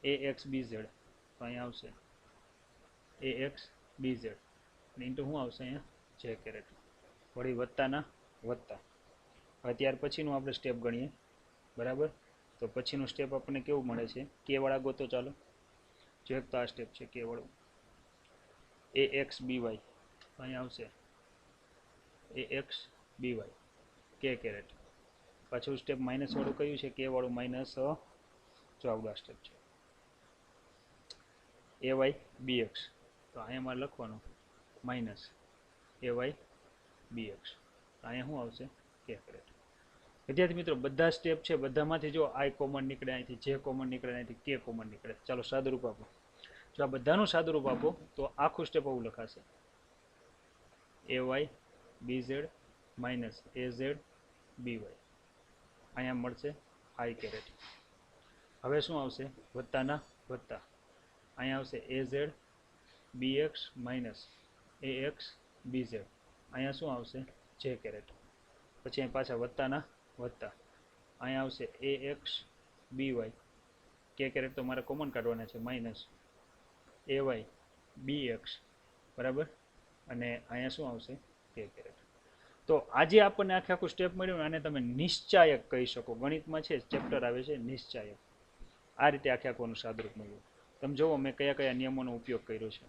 એ એક્સ બી ઝેડ, તો અહીંયા આવશે A X B Z into શું આવશે અહીંયા જે કેરેટ, વળી વત્તાના વત્તા. હવે ત્યાર પછીનું આપણે સ્ટેપ ગણીએ, બરાબર. તો પછીનું સ્ટેપ આપણને કેવું મળે છે? કે વાળા ગોતો. ચાલો જો એક તો આ સ્ટેપ છે કે વાળું, એ એક્સ બી વાય, તો અહીંયા આવશે A X B Y K caret. પાછું સ્ટેપ માઇનસ વાળું કયું છે? કે વાળું માઇનસ, જો આવડું આ સ્ટેપ છે એ વાય બી એક્સ, તો અહીંયા મારે લખવાનું minus A Y B X, અહીંયા શું આવશે કે કેરેટ. વિદ્યાર્થી મિત્રો બધા સ્ટેપ છે, બધામાંથી જો આઈ કોમન નીકળે, અહીંથી જે કોમન નીકળે, અહીંથી કે કોમન નીકળે. ચાલો સાદુરૂપ આપો. જો આ બધાનું સાદુરૂપ આપો તો આખું સ્ટેપ આવું લખાશે A Y B Z minus A Z B Y, અહીંયા મળશે આઈ કેરેટ. હવે શું આવશે? વત્તાના વત્તા, અહીંયા આવશે એ ઝેડ બી એક્સ માઇનસ એ એક્સ બી ઝેડ, અહીંયા શું આવશે જે કેરેટ. પછી અહીં પાછા વત્તાના વત્તા, અહીંયા આવશે A X B Y K caret તો મારે કોમન કાઢવાના છે, minus A Y B X, બરાબર. અને અહીંયા શું આવશે કે કેરેટ. તો આજે આપણને આખે આખું સ્ટેપ મળ્યું, આને તમે નિશ્ચાયક કહી શકો. ગણિતમાં છે ચેપ્ટર આવે છે નિશ્ચાયક. આ રીતે આખે આખું સાદરૂપ મળ્યું. તમે જુઓ મેં કયા કયા નિયમોનો ઉપયોગ કર્યો છે.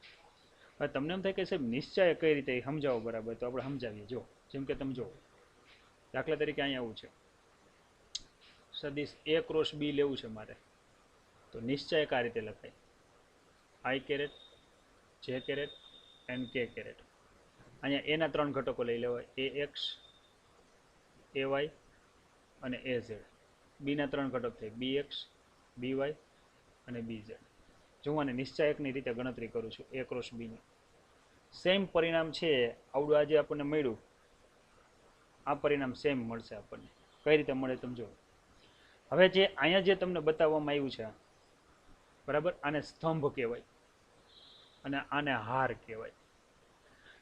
હવે તમને એમ થાય કે સાહેબ નિશ્ચાયક કઈ રીતે સમજાવો, બરાબર. તો આપણે સમજાવીએ. જો જેમ કે તમે જુઓ, દાખલા તરીકે અહીંયા આવું છે, સદિશ એ ક્રોસ બી લેવું છે મારે, તો નિશ્ચયક આ રીતે લખાય આઈ કેરેટ જે કેરેટ એન્ડ કે કેરેટ. અહીંયા એના ત્રણ ઘટકો લઈ લેવાય એ એક્સ એ વાય અને એ ઝેડ. બીના ત્રણ ઘટક થાય બી એક્સ બી વાય અને બી ઝેડ. જો હું આને નિશ્ચયકની રીતે ગણતરી કરું છું એ ક્રોસ બીની, સેમ પરિણામ છે આવડું આજે આપણને મળ્યું, આ પરિણામ સેમ મળશે આપણને. કઈ રીતે મળે તમે જુઓ. હવે જે અહીંયા જે તમને બતાવવામાં આવ્યું છે, બરાબર, આને સ્તંભ કહેવાય અને આને હાર કહેવાય.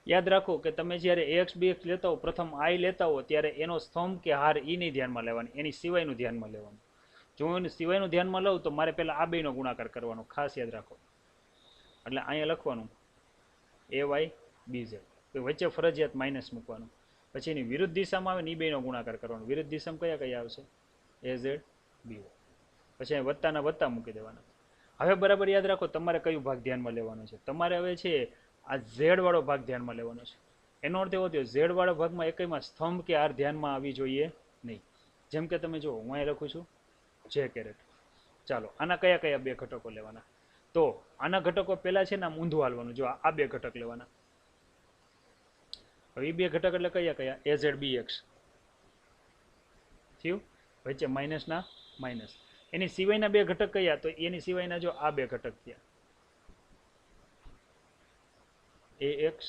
યાદ રાખો કે તમે જ્યારે એક્સ બી એક્સ લેતા હો, પ્રથમ આઈ લેતા હો, ત્યારે એનો સ્તંભ કે હાર એની ધ્યાનમાં લેવાની, એની સિવાયનું ધ્યાનમાં લેવાનું. જો હું એની સિવાયનું ધ્યાનમાં લઉં તો મારે પહેલાં આ બેનો ગુણાકાર કરવાનો, ખાસ યાદ રાખો. એટલે અહીંયા લખવાનું એ વાય બી ઝેડ, વચ્ચે ફરજિયાત માઇનસ મૂકવાનું. પછી એની વિરુદ્ધ દિશામાં આવે ને એ બેનો ગુણાકાર કરવાનો. વિરુદ્ધ દિશામાં કયા કયા આવશે? એ ઝેડ બી વાય. પછી અહીં વત્તાના વત્તા મૂકી દેવાના. હવે બરાબર યાદ રાખો તમારે કયું ભાગ ધ્યાનમાં લેવાનો છે. તમારે હવે છે આ ઝેડ વાળો ભાગ ધ્યાનમાં લેવાનો છે. એનો અર્થ એવો થયો ઝેડ વાળા ભાગમાં એકમાં સ્તંભ કે હાર ધ્યાનમાં આવી જોઈએ નહીં. જેમ કે તમે જુઓ હું અહીં લખું છું જે કેરેટ. ચાલો આના કયા કયા બે ઘટકો લેવાના? તો આના ઘટકો પહેલા છે ને આમ ઊંધું હાલવાનું. જો આ બે ઘટક લેવાના. હવે એ બે ઘટક એટલે કયા કયા? એ ઝેડ બી એક્સ થયું, વચ્ચે માઇનસના માઇનસ. એની સિવાયના બે ઘટક કયા? તો એની સિવાયના જો આ બે ઘટક થયા એ એક્સ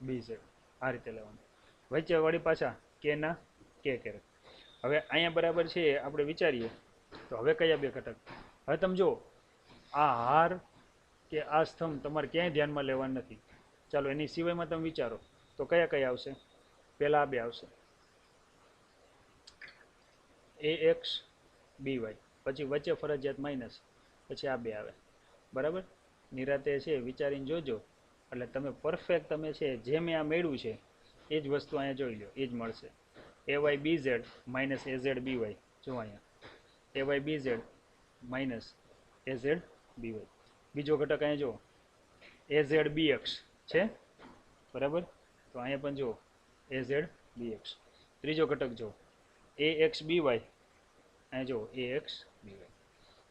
બી ઝેડ, આ રીતે લેવાનું. વચ્ચે વળી પાછા કે ના કે કેરેટ. હવે અહીંયા બરાબર છે આપણે વિચારીએ તો હવે કયા બે ઘટક? હવે તમે જો આ હાર કે આ સ્તંભ તમારે ક્યાંય ધ્યાનમાં લેવાનું નથી. ચાલો એની સિવાયમાં તમે વિચારો તો કયા કયા આવશે? પહેલા આ બે આવશે એ એક્સ બી વાય, પછી વચ્ચે ફરજિયાત માઇનસ, પછી આ બે આવે, બરાબર. નિરાતે છે વિચારીને જોજો એટલે તમે પરફેક્ટ તમે છે જે મેં આ મેળવ્યું છે એ જ વસ્તુ અહીંયા જોઈ લો, એ જ મળશે. AY BZ minus AZ BY. જો અહીંયા AY BZ minus AZ BY. બીજો ઘટક અહીંયા જો AZ BX છે, બરાબર? તો અહીંયા પણ જો AZ BX. ત્રીજો ઘટક જો AX BY, અહીંયા જો AX BY.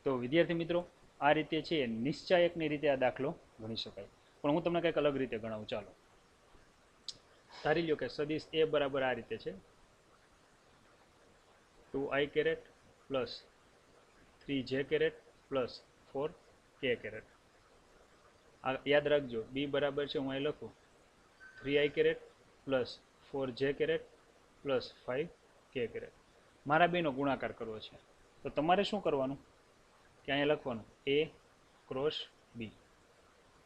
તો વિદ્યાર્થી મિત્રો, આ રીતે છે નિશ્ચાયકની રીતે આ દાખલો ગણી શકાય. પણ હું તમને કંઈક અલગ રીતે ગણાવું. ચાલો ધારી લો કે સદિશ A બરાબર આ રીતે છે, 2i caret plus 3j caret plus 4k caret. આ યાદ રાખજો, B બરાબર છે, હું અહીં લખું 3i caret plus 4j caret plus 5k caret. મારા બેનો ગુણાકાર કરવો છે, તો તમારે શું કરવાનું કે અહીંયા લખવાનું A ક્રોસ B.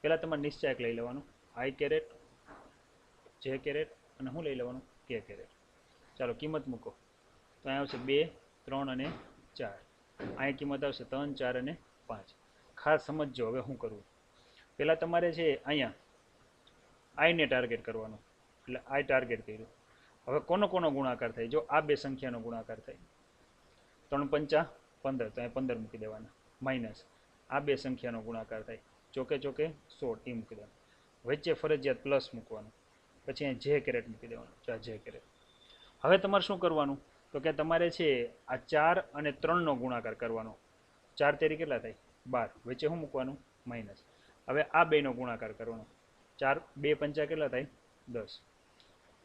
પહેલાં તમારે નિશ્ચાયક લઈ લેવાનું, i કેરેટ, j કેરેટ અને શું લઈ લેવાનું, k કેરેટ. ચાલો કિંમત મૂકો, તો અહીંયા આવશે 2, 3 અને 4. અહીંયા કિંમત આવશે 3, 4 અને 5. ખાસ સમજજો હવે શું કરવું. પહેલાં તમારે છે અહીંયા આઈને ટાર્ગેટ કરવાનું, એટલે આઈ ટાર્ગેટ કર્યું. હવે કોનો કોનો ગુણાકાર થાય? જો આ બે સંખ્યાનો ગુણાકાર થાય, 3 પંચા 15, તો અહીંયા 15 મૂકી દેવાના, માઇનસ આ બે સંખ્યાનો ગુણાકાર થાય, ચોકે ચોકે 16, એ મૂકી દેવાનું. વચ્ચે ફરજિયાત પ્લસ મૂકવાનું, પછી અહીંયા જે કેરેટ મૂકી દેવાનું, જે કેરેટ. હવે તમારે શું કરવાનું, તો કે તમારે છે આ 4 અને 3નો ગુણાકાર કરવાનો. 4 તેરી કેટલા થાય? 12. વચ્ચે શું મૂકવાનું? માઇનસ. હવે આ બેનો ગુણાકાર કરવાનો, 4 2 પંચા કેટલા થાય? 10.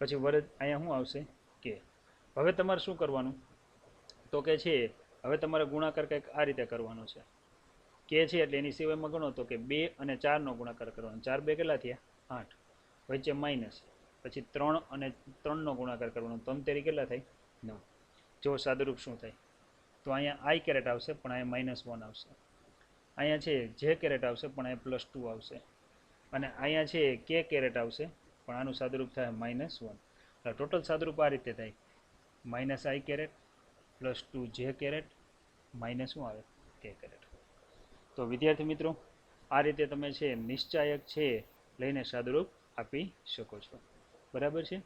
પછી વરજ અહીંયા શું આવશે? કે. હવે તમારે શું કરવાનું, તો કે છે હવે તમારે ગુણાકાર કંઈક આ રીતે કરવાનો છે. કે છે એટલે એની સિવાયમાં ગણો તો કે 2 અને 4નો ગુણાકાર કરવાનો. 4 2 કેટલા થયા? 8. વચ્ચે માઇનસ. પછી 3 અને 3નો ગુણાકાર કરવાનો, 3 તેરી કેટલા થાય? 9. જો સાદુરૂપ શું થાય, તો અહીંયા આઈ કેરેટ આવશે પણ અહીંયા -1 આવશે. અહીંયા છે જે કેરેટ આવશે પણ અહીંયા +2 આવશે. અને અહીંયા છે કે કેરેટ આવશે પણ આનું સાદુરૂપ થાય -1. એટલે ટોટલ સાદુરૂપ આ રીતે થાય, -i કેરેટ +2 જે કેરેટ માઇનસ શું આવે? કે કેરેટ. તો વિદ્યાર્થી મિત્રો, આ રીતે તમે છે નિશ્ચાયક છે લઈને સાદુરૂપ આપી શકો છો, બરાબર છે?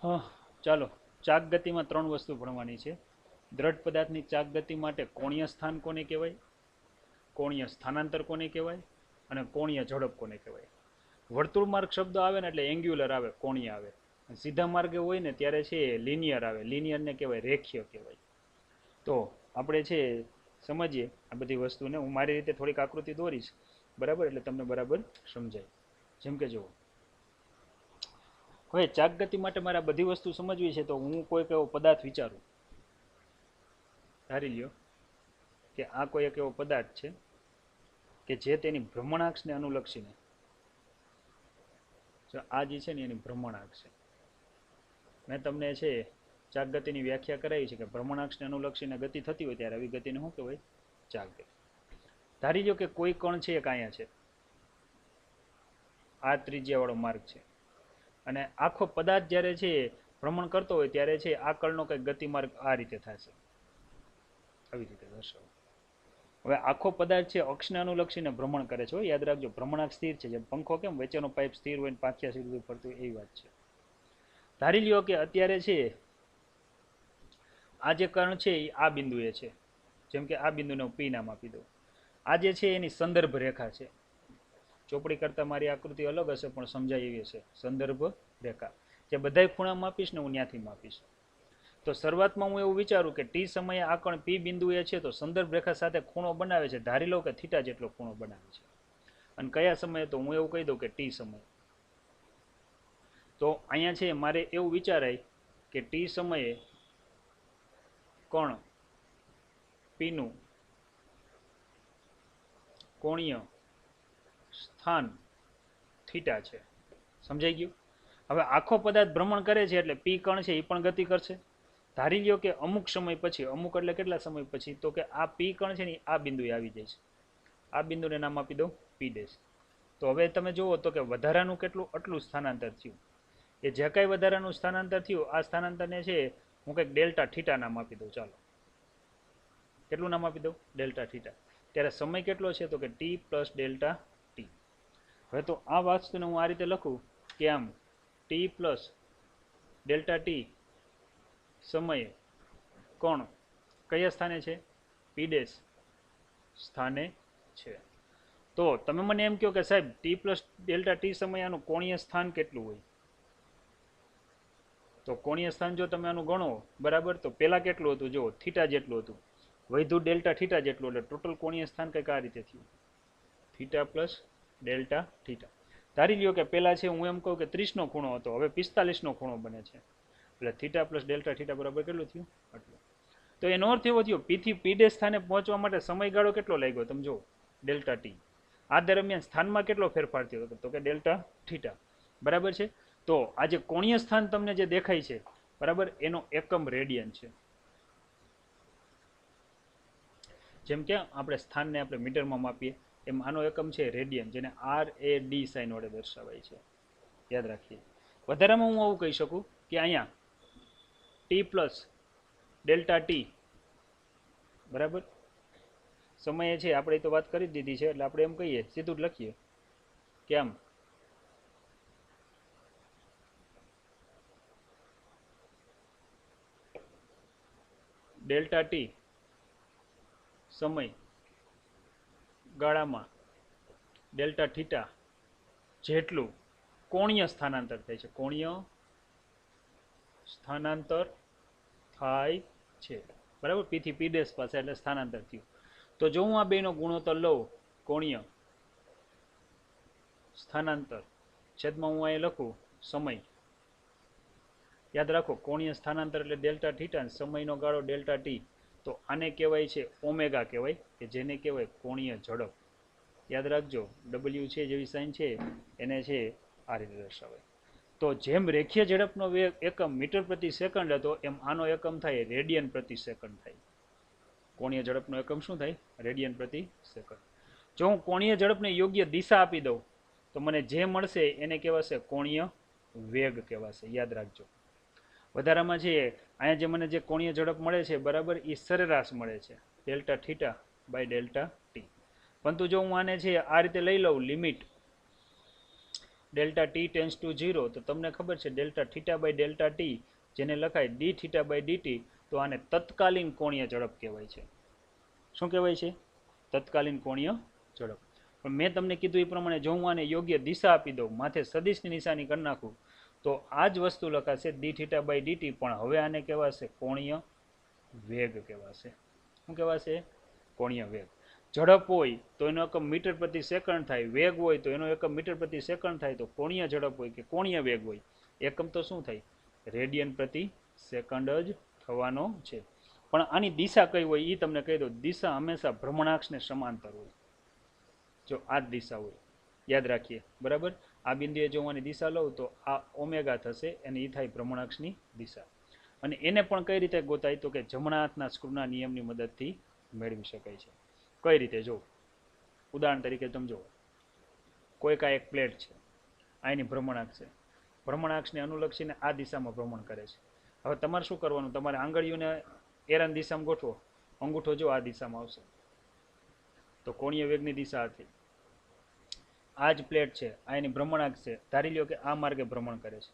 હા, ચાલો ચાક ગતિમાં 3 વસ્તુ ભણવાની છે. દ્રઢ પદાર્થની ચાક ગતિ માટે કોણીય સ્થાન કોને કહેવાય, કોણીય સ્થાનાંતર કોને કહેવાય અને કોણીય ઝડપ કોને કહેવાય. વર્તુળ માર્ગ શબ્દ આવે ને એટલે એંગ્યુલર આવે, કોણીય આવે. સીધા માર્ગે હોય ને ત્યારે છે લિનિયર આવે, લિનિયરને કહેવાય રેખીય કહેવાય. તો આપણે છે સમજીએ આ બધી વસ્તુને. હું મારી રીતે થોડીક આકૃતિ દોરીશ, બરાબર? એટલે તમને બરાબર સમજાય. જેમ કે જુઓ, હવે ચાક ગતિ માટે મારે આ બધી વસ્તુ સમજવી છે, તો હું કોઈક એવો પદાર્થ વિચારું. ધારી લ્યો કે આ કોઈ એક એવો પદાર્થ છે કે જે તેની ભ્રમણાક્ષને અનુલક્ષીને, આ જે છે ને એની ભ્રમણાક્ષ છે. મેં તમને છે ચાક ગતિની વ્યાખ્યા કરાવી છે કે ભ્રમણાક્ષને અનુલક્ષીને ગતિ થતી હોય ત્યારે આવી ગતિને શું કહેવાય? ચાક ગતિ. ધારી લો કે કોઈ કણ છે એક અહીંયા છે, આ ત્રિજ્યાવાળો માર્ગ છે, અને આખો પદાર્થ જ્યારે છે ભ્રમણ કરતો હોય ત્યારે છે આ કણનો કંઈક ગતિમાર્ગ આ રીતે થશે, આવી રીતે દર્શાવો. હવે આખો પદાર્થ છે અક્ષને અનુલક્ષીને ભ્રમણ કરે છે. યાદ રાખજો, ભ્રમણાક્ષ સ્થિર છે, જેમ પંખો કેમ વચ્ચેનો પાઇપ સ્થિર હોય ને પાંખિયા સીધું ફરતું હોય, એવી વાત છે. ધારી લ્યો કે અત્યારે છે આ જે કણ છે એ આ બિંદુએ છે, જેમ કે આ બિંદુને હું પી નામ આપી દઉં. આ જે છે એની સંદર્ભ રેખા છે. ચોપડી કરતાં મારી આકૃતિ અલગ હશે પણ સમજાય એવી હશે. સંદર્ભ રેખા જે બધાય ખૂણા માપીશ ને હું ત્યાંથી માપીશ. તો શરૂઆતમાં હું એવું વિચારું કે ટી સમયે આ કણ પી બિંદુએ છે તો સંદર્ભ રેખા સાથે ખૂણો બનાવે છે. ધારી લો કે થીટા જેટલો ખૂણો બનાવે છે. અને કયા સમયે? તો હું એવું કહી દઉં કે ટી સમયે. તો અહીંયા છે મારે એવું વિચારાય કે ટી સમયે કણ પીનું કોણીય સ્થાન થીટા છે. સમજાઈ ગયું? હવે આખો પદાર્થ ભ્રમણ કરે છે એટલે પી કણ છે એ પણ ગતિ કરશે. ધારી લ્યો કે અમુક સમય પછી, અમુક એટલે કેટલા સમય પછી, તો કે આ પી કણ છે ને આ બિંદુએ આવી જાય છે. આ બિંદુને નામ આપી દો પી ડેશ. તો હવે તમે જુઓ તો કે વધારાનું કેટલું? આટલું સ્થાનાંતર થયું. એ જે કાંઈ વધારાનું સ્થાનાંતર થયું, આ સ્થાનાંતરને છે હું કંઈક ડેલ્ટા થીટા નામ આપી દઉં. ચાલો, કેટલું નામ આપી દઉં? Delta theta. ત્યારે સમય કેટલો છે? તો કે ટી પ્લસ ડેલ્ટા ટી. હવે તો આ વસ્તુને હું આ રીતે લખું કે આમ ટી પ્લસ ડેલ્ટા ટી સમયે કોણ કયા સ્થાને છે? પી ડેશ સ્થાને છે. તો તમે મને એમ કહો કે સાહેબ ટી પ્લસ ડેલ્ટા ટી સમય આનું કોણીય સ્થાન કેટલું હોય? તો કોણીય સ્થાન જો તમે આનું ગણો બરાબર, તો પેલા કેટલું હતું? જો થીટા જેટલું હતું, વૈધુ ડેલ્ટા થીટા જેટલું, એટલે ટોટલ કોણીય સ્થાન કંઈક આ રીતે થયું, થીટા પ્લસ ડેલ્ટા થીટા. ધારી લ્યો કે પેલા છે હું એમ કહું કે 30 નો ખૂણો હતો, હવે 45 નો ખૂણો બને છે, એટલે થીટા પ્લસ ડેલ્ટા થીટા બરાબર કેટલું થયું? આટલું. તો એનો અર્થ એવો થયો પી થી પી ડેશ સ્થાને પહોંચવા માટે સમયગાળો કેટલો લાગ્યો? તમે જો ડેલ્ટા ટી. આ દરમિયાન સ્થાનમાં કેટલો ફેરફાર થયો? તો કે ડેલ્ટા થીટા. બરાબર છે. તો આ જે કોણીય સ્થાન તમને જે દેખાય છે બરાબર, એનો એકમ રેડિયન છે. જેમ કે આપણે સ્થાનને આપણે મીટરમાં માપીએ એમ આનો એકમ છે રેડિયન, જેને RAD સાઇન વડે દર્શાવાય છે. યાદ રાખીએ. વધારામાં હું આવું કહી શકું કે અહીંયા ટી પ્લસ ડેલ્ટા ટી બરાબર સમયે છે, આપણે તો વાત કરી દીધી છે, એટલે આપણે એમ કહીએ, સીધું જ લખીએ કે આમ ડેલ્ટા ટી સમય ગાળામાં ડેલ્ટા થીટા જેટલું કોણીય સ્થાનાંતર થાય છે, કોણીય સ્થાનાંતર થાય છે. બરાબર, પી થી પી ડેશ પાસે એટલે સ્થાનાંતર થયું. તો જો હું આ બેનો ગુણોત્તર લઉં, કોણીય સ્થાનાંતર છેદમાં હું અહીં લખું સમય. યાદ રાખો કોણીય સ્થાનાંતર એટલે ડેલ્ટા થીટા, સમયનો ગાળો ડેલ્ટા ટી. તો આને કહેવાય છે ઓમેગા કહેવાય, કે જેને કહેવાય કોણીય ઝડપ. યાદ રાખજો, ડબલ્યુ છે જેવી સાઇન છે એને છે આ રીતે દર્શાવાય. તો જેમ રેખીય ઝડપનો એકમ મીટર પ્રતિ સેકન્ડ હતો, એમ આનો એકમ થાય રેડિયન પ્રતિ સેકન્ડ થાય. કોણીય ઝડપનો એકમ શું થાય? રેડિયન પ્રતિ સેકન્ડ. જો હું કોણીય ઝડપને યોગ્ય દિશા આપી દઉં તો મને જે મળશે એને કહેવાશે કોણીય વેગ કહેવાશે. યાદ રાખજો. વધારામાં છે અહીંયા જે મને જે કોણીય ઝડપ મળે છે બરાબર, એ સરેરાશ મળે છે delta theta by delta T. પરંતુ જો હું આને છે આ રીતે લઈ લઉં, limit delta T tends to 0, તો તમને ખબર છે delta theta by delta T જેને લખાય ડી થીટા બાય ડીટી, તો આને તત્કાલીન કોણીય ઝડપ કહેવાય છે. શું કહેવાય છે? તત્કાલીન કોણીય ઝડપ. પણ મેં તમને કીધું એ પ્રમાણે જો હું આને યોગ્ય દિશા આપી દઉં, માથે સદિશની નિશાની કરી નાખું, તો આ જ વસ્તુ લખાશે ડી થીટા બાય ડીટી, પણ હવે આને કહેવાશે કોણીય વેગ કહેવાશે. શું કહેવાશે? કોણીય વેગ. ઝડપ હોય તો એનો એકમ મીટર પ્રતિ સેકન્ડ થાય, વેગ હોય તો એનો એકમ મીટર પ્રતિ સેકન્ડ થાય. તો કોણીય ઝડપ હોય કે કોણીય વેગ હોય, એકમ તો શું થાય? રેડિયન પ્રતિ સેકન્ડ જ થવાનો છે. પણ આની દિશા કઈ હોય એ તમને કહી દો. દિશા હંમેશા ભ્રમણાક્ષને સમાંતર હોય. જો આ જ દિશા હોય, યાદ રાખીએ બરાબર. આ બિંદુએ જો હું આની દિશા લઉં તો આ ઓમેગા થશે, અને એ થાય ભ્રમણાક્ષની દિશા. અને એને પણ કઈ રીતે ગોતાય? તો કે જમણા હાથના સ્ક્રૂના નિયમની મદદથી મેળવી શકાય છે. કઈ રીતે? જો ઉદાહરણ તરીકે સમજો, કોઈક આ એક પ્લેટ છે, આ એની ભ્રમણાક્ષ છે, ભ્રમણાક્ષને અનુલક્ષીને આ દિશામાં ભ્રમણ કરે છે. હવે તમારે શું કરવાનું? તમારે આંગળીઓને એરાની દિશામાં ગોઠવો, અંગૂઠો જો આ દિશામાં આવશે, તો કોણીય વેગની દિશા હતી. આ જ પ્લેટ છે, આ એની ભ્રમણાક્ષ છે, ધારી લ્યો કે આ માર્ગે ભ્રમણ કરે છે.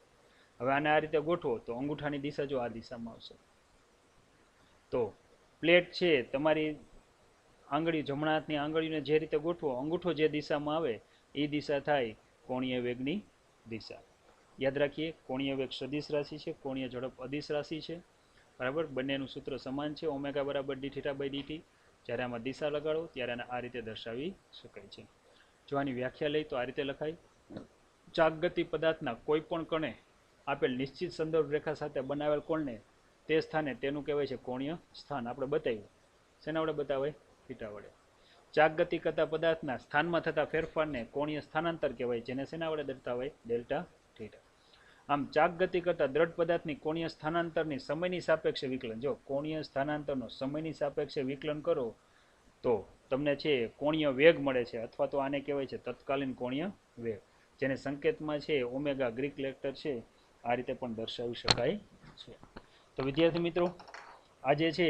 હવે આને આ રીતે ગોઠવો તો અંગૂઠાની દિશા જો આ દિશામાં આવશે. તો પ્લેટ છે તમારી આંગળી, જમણા હાથની આંગળીને જે રીતે ગોઠવો, અંગૂઠો જે દિશામાં આવે એ દિશા થાય કોણીય વેગની દિશા. યાદ રાખીએ, કોણીય વેગ સદિશ રાશિ છે, કોણીય ઝડપ અદિશ રાશિ છે. બરાબર, બંનેનું સૂત્ર સમાન છે, ઓમેગા બરાબર ડી થીટા બાય ડીટી. જ્યારે આમાં દિશા લગાડો ત્યારે આને આ રીતે દર્શાવી શકાય છે. જો આની વ્યાખ્યા લઈ તો આ રીતે લખાય: ચાકગતિ પદાર્થના કોઈ પણ કણે આપેલ નિશ્ચિત સંદર્ભ રેખા સાથે બનાવેલ કોણને તે સ્થાને તેનું કહેવાય છે કોણીય સ્થાન. આપણે બતાવ્યું, શેના વડે બતાવાય? થીટા વડે. ચાકગતિ કરતા પદાર્થના સ્થાનમાં થતા ફેરફારને કોણીય સ્થાનાંતર કહેવાય, જેને શેના વડે દર્શાવાય? Delta theta. આમ ચાકગતિ કરતા દ્રઢ પદાર્થની કોણીય સ્થાનાંતરની સમયની સાપેક્ષે વિકલન, જો કોણીય સ્થાનાંતરનો સમયની સાપેક્ષે વિકલન કરો તો તમને છે કોણીય વેગ મળે છે, અથવા તો આને કહેવાય છે તત્કાલીન કોણીય વેગ, જેને સંકેતમાં છે ઓમેગા ગ્રીક લેટર છે આ રીતે પણ દર્શાવી શકાય છે. તો વિદ્યાર્થી મિત્રો, આજે છે